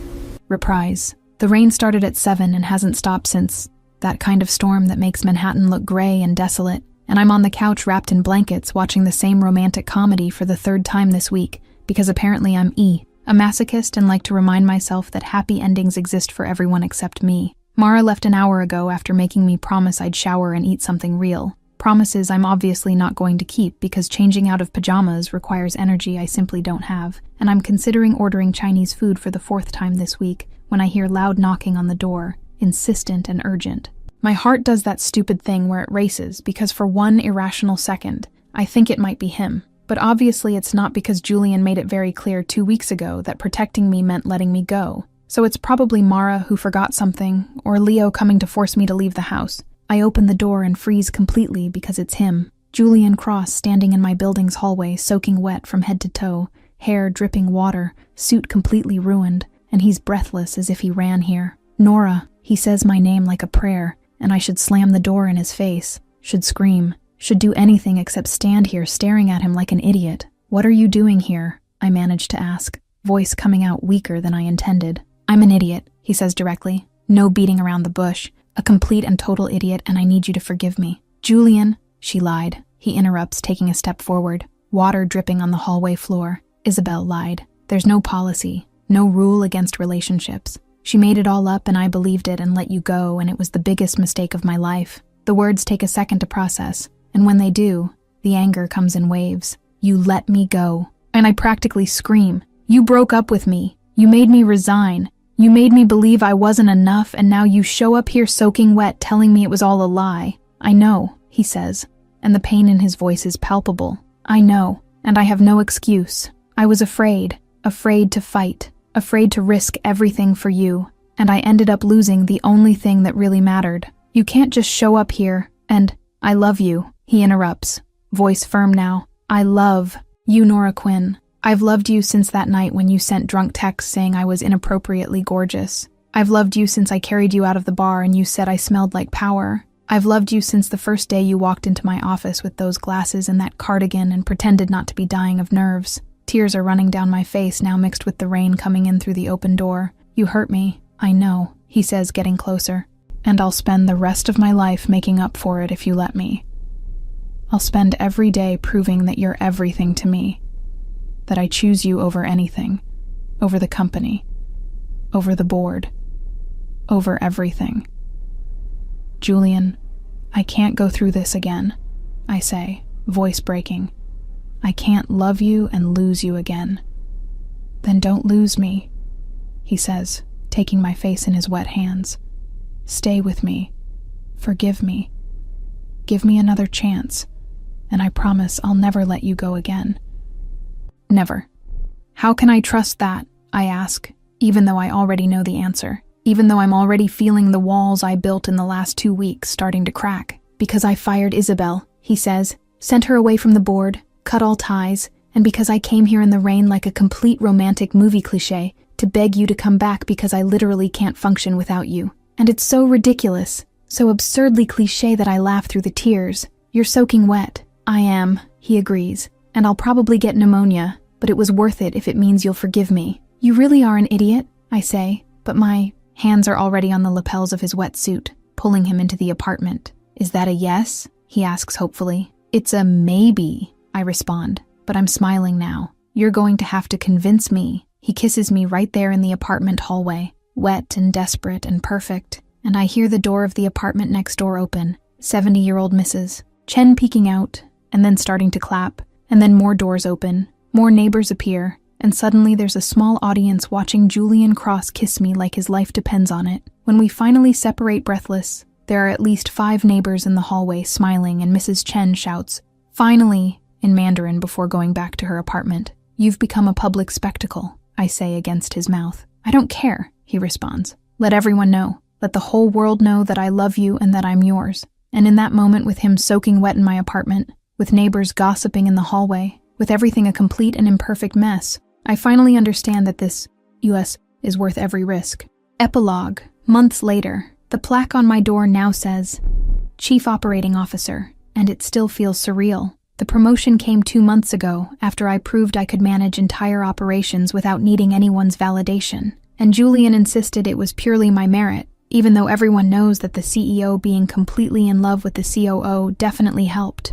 Reprise. The rain started at 7 and hasn't stopped since. That kind of storm that makes Manhattan look gray and desolate. And I'm on the couch wrapped in blankets watching the same romantic comedy for the third time this week, because apparently I'm a masochist and like to remind myself that happy endings exist for everyone except me. Mara left an hour ago after making me promise I'd shower and eat something real. Promises I'm obviously not going to keep because changing out of pajamas requires energy I simply don't have, and I'm considering ordering Chinese food for the 4th time this week when I hear loud knocking on the door, insistent and urgent. My heart does that stupid thing where it races because for one irrational second, I think it might be him. But obviously it's not because Julian made it very clear 2 weeks ago that protecting me meant letting me go. So it's probably Mara who forgot something, or Leo coming to force me to leave the house. I open the door and freeze completely because it's him. Julian Cross standing in my building's hallway, soaking wet from head to toe, hair dripping water, suit completely ruined, and he's breathless as if he ran here. Nora, he says my name like a prayer, and I should slam the door in his face, should scream, should do anything except stand here staring at him like an idiot. What are you doing here? I managed to ask, voice coming out weaker than I intended. I'm an idiot, he says directly. No beating around the bush. A complete and total idiot, and I need you to forgive me. Julian, she lied. He interrupts, taking a step forward. Water dripping on the hallway floor. Isabel lied. There's no policy, no rule against relationships. She made it all up and I believed it and let you go, and it was the biggest mistake of my life. The words take a second to process, and when they do, the anger comes in waves. You let me go. And I practically scream. You broke up with me. You made me resign. You made me believe I wasn't enough, and now you show up here soaking wet telling me it was all a lie. I know, he says, and the pain in his voice is palpable. I know, and I have no excuse. I was afraid to fight, afraid to risk everything for you, and I ended up losing the only thing that really mattered. You can't just show up here, and I love you, he interrupts, voice firm now. I love you, Nora Quinn. I've loved you since that night when you sent drunk texts saying I was inappropriately gorgeous. I've loved you since I carried you out of the bar and you said I smelled like power. I've loved you since the first day you walked into my office with those glasses and that cardigan and pretended not to be dying of nerves. Tears are running down my face now mixed with the rain coming in through the open door. You hurt me, I know, he says, getting closer. And I'll spend the rest of my life making up for it if you let me. I'll spend every day proving that you're everything to me. That I choose you over anything, over the company, over the board, over everything. Julian, I can't go through this again, I say, voice breaking. I can't love you and lose you again. Then don't lose me, he says, taking my face in his wet hands. Stay with me. Forgive me. Give me another chance, and I promise I'll never let you go again. Never. How can I trust that? I ask, even though I already know the answer, even though I'm already feeling the walls I built in the last 2 weeks starting to crack. Because I fired Isabel, he says, sent her away from the board, cut all ties, and because I came here in the rain like a complete romantic movie cliché to beg you to come back because I literally can't function without you. And it's so ridiculous, so absurdly cliché that I laugh through the tears. You're soaking wet. I am, he agrees. And I'll probably get pneumonia, but it was worth it if it means you'll forgive me. You really are an idiot, I say, but my hands are already on the lapels of his wetsuit, pulling him into the apartment. Is that a yes? He asks hopefully. It's a maybe, I respond, but I'm smiling now. You're going to have to convince me. He kisses me right there in the apartment hallway, wet and desperate and perfect, and I hear the door of the apartment next door open. 70-year-old Mrs. Chen peeking out, and then starting to clap, and then more doors open, more neighbors appear, and suddenly there's a small audience watching Julian Cross kiss me like his life depends on it. When we finally separate breathless, there are at least 5 neighbors in the hallway smiling, and Mrs. Chen shouts, "Finally," in Mandarin before going back to her apartment. "You've become a public spectacle," I say against his mouth. "I don't care," he responds. "Let everyone know. Let the whole world know that I love you and that I'm yours." And in that moment, with him soaking wet in my apartment, with neighbors gossiping in the hallway, with everything a complete and imperfect mess, I finally understand that this US is worth every risk. Epilogue. Months later, the plaque on my door now says, Chief Operating Officer, and it still feels surreal. The promotion came 2 months ago after I proved I could manage entire operations without needing anyone's validation, and Julian insisted it was purely my merit, even though everyone knows that the CEO being completely in love with the COO definitely helped.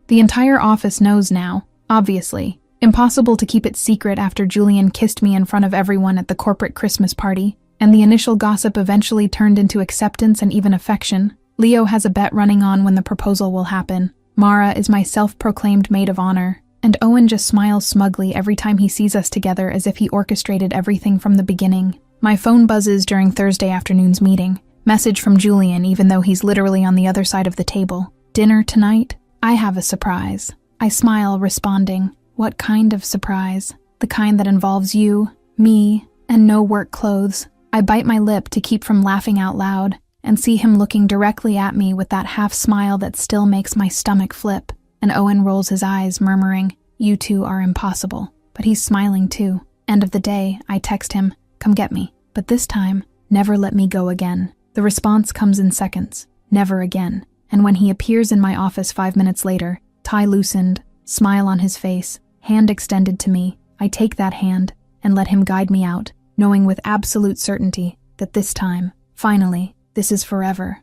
The entire office knows now, obviously. Impossible to keep it secret after Julian kissed me in front of everyone at the corporate Christmas party, and the initial gossip eventually turned into acceptance and even affection. Leo has a bet running on when the proposal will happen. Mara is my self-proclaimed maid of honor, and Owen just smiles smugly every time he sees us together as if he orchestrated everything from the beginning. My phone buzzes during Thursday afternoon's meeting. Message from Julian, even though he's literally on the other side of the table. Dinner tonight? I have a surprise. I smile, responding, "What kind of surprise? The kind that involves you, me, and no work clothes." I bite my lip to keep from laughing out loud, and see him looking directly at me with that half smile that still makes my stomach flip. And Owen rolls his eyes, murmuring, "You two are impossible." But he's smiling too. End of the day, I text him, "Come get me." But this time, "Never let me go again." The response comes in seconds, "Never again." And when he appears in my office 5 minutes later, tie loosened, smile on his face, hand extended to me, I take that hand and let him guide me out, knowing with absolute certainty that this time, finally, this is forever.